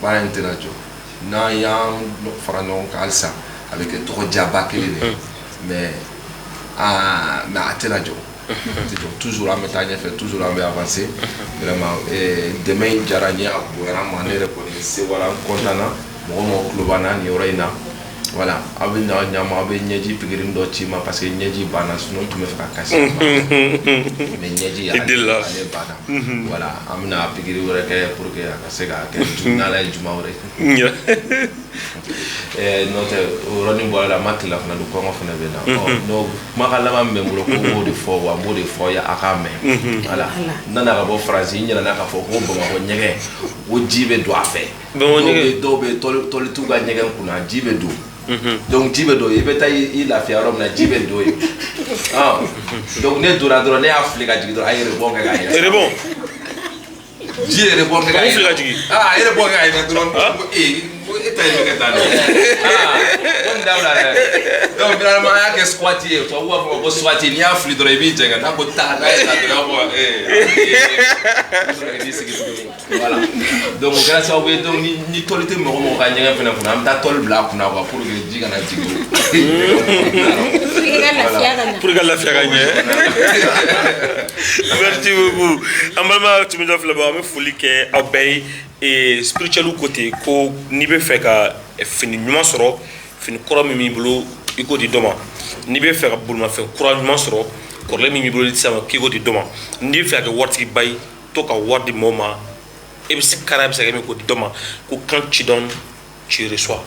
baara in tɛna jɔ n'an y'an fara ɲɔgɔn kan halisa a bɛ kɛ tɔgɔ jaba kelen de mais a tɛna jɔ toujours an bɛ taa ɲɛfɛ toujours an bɛ avancer vraiment dɛmɛ in diyara n ye a bonyara n ma ne yɛrɛ kɔni sewara n content na mɔgɔ mɔgɔ tulo b'an na nin yɔrɔ in na voilà a bɛ na ɲama a bɛ ɲɛji pikiri dɔ ci ma parce que ɲɛji banna sinon n tun bɛ fɛ ka kasi mais ɲɛji ale banna voilà an bɛna pikiri wɛrɛ kɛ pour que a ka se ka kɛ n'ala ye juma wɛrɛ n'o tɛ o yɔrɔnin bɔra la n ma tila fana don kɔngɔ fana bɛ na donc kumakan laban min bɛ n bolo ko n b'o de fɔ wa n b'o de fɔ a k'a mɛn voilà n nana ka bɔ faransi n yɛlɛnna k'a fɔ ko bamakɔ ɲɛgɛn ko ji bɛ don a fɛ dɔw bɛ tɔli t'u ka ɲɛgɛn kunna ji bɛ don donc ji bɛ don i bɛ taa i lafiya yɔrɔ min na ji bɛ don yen donc ne donna dɔrɔn ne y'a fili ka jigin dɔrɔn a ye rebond kɛ k'a yɛlɛ Rebond ji ye rebond kɛ k'a yɛlɛ a ye rebond kɛ k'a yɛlɛ dɔrɔn ko e ta ye bɛ kɛ tan de ko nin dabila dɛ donc finalement an y'a kɛ squat ye tubabuw b'a fɔ ko squat n'i y'a fili dɔrɔn i b'i jɛ ka taa ko taa n'a ye taa dɔrɔn a b'a fɔ k'i sigi tuguni voilà donc o kɛra sababu ye donc ni tɔli tɛ mɔgɔ mɔgɔ ka ɲɛgɛn fɛnɛ kunna an bɛ taa tɔli bila a kunna quoi pour que ji kana jigin pour que lafiya ka ɲɛ merci beaucoup an balima tumuja filɛbagaw an bɛ foli kɛ aw bɛɛ ye spirituel côté ko n'i bɛ fɛ ka fini ɲuman sɔrɔ fini kɔrɔ min b'i bolo i k'o di dɔ ma n'i bɛ fɛ ka bolimafɛn kura ɲuman sɔrɔ kɔrɔlen min b'i bolo i tɛ se ma k'i k'o di dɔ ma n'i bɛ fɛ ka kɛ waritigiba ye to ka wari di mɔgɔw ma e bɛ se kara bɛ se ka kɛ min k'o di dɔ ma ko quand tu donnes tu reçois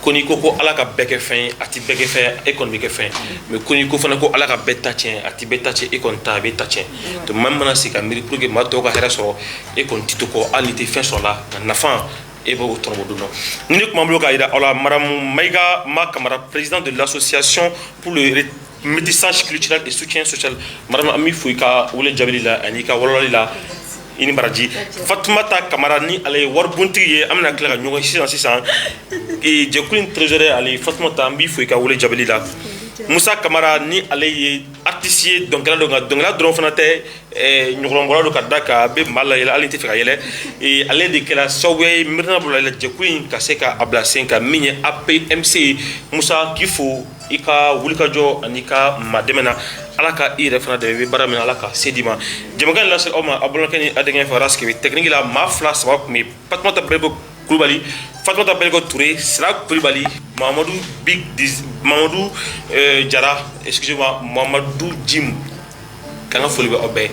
ko n'i ko ko ala ka bɛɛ kɛ fɛn ye a tɛ bɛɛ kɛ fɛn e kɔni bɛ kɛ fɛn mais ko n'i ko fana ko ala ka bɛɛ ta tiɲɛ a tɛ bɛɛ ta tiɲɛ e kɔni ta a bɛ ta tiɲɛ donc maa min mana sigi ka miiri pour que maa tɔw ka hɛrɛ sɔrɔ e kɔni tɛ to kɔ hali n'i tɛ fɛn sɔrɔ a la nka nafa e b'o tɔnɔ bɔ don dɔ ni ne kuma bolo k'a jira aw la madame Maïga Ma Camara présidente de l'association pour le métissage culturel et soutien social madame an b'i fo i ka wele jaabili la ani i ka walawalali la i ni baraji Fatumata Camara ni ale ye waribuntigi ye an bɛna tila ka ɲɔgɔn sisan jɛkulu in trésorier ale Fatumata an b'i fo i ka wele jaabili la Musa Camara ni ale ye artiste ye dɔnkɛla dɔ nka dɔnkɛla dɔrɔn fana tɛ ɲɔgɔnbɔla don ka da kan a bɛ maa layɛlɛ hali tɛ fɛ ka yɛlɛ ale de kɛra sababu ye miirina bolo la jɛkulu in ka se ka a bila sen kan min ye APMC ye Musa k'i fo i ka wulikajɔ ani ka maa dɛmɛ na ala ka i yɛrɛ fana dɛmɛ i bɛ baara min na ala ka se di ma jɛmukan in lase aw ma a balimakɛ ni a denkɛ fɛ Raski technique la maa 2 3 tun bɛ Fatumata Bɛlɛko Kulubali Fatumata Bɛlɛko Touré Sira Kulubali Mamadou Mamadou Jara excusez-moi Mamadou Jim k'an ka foli bɛ aw bɛɛ ye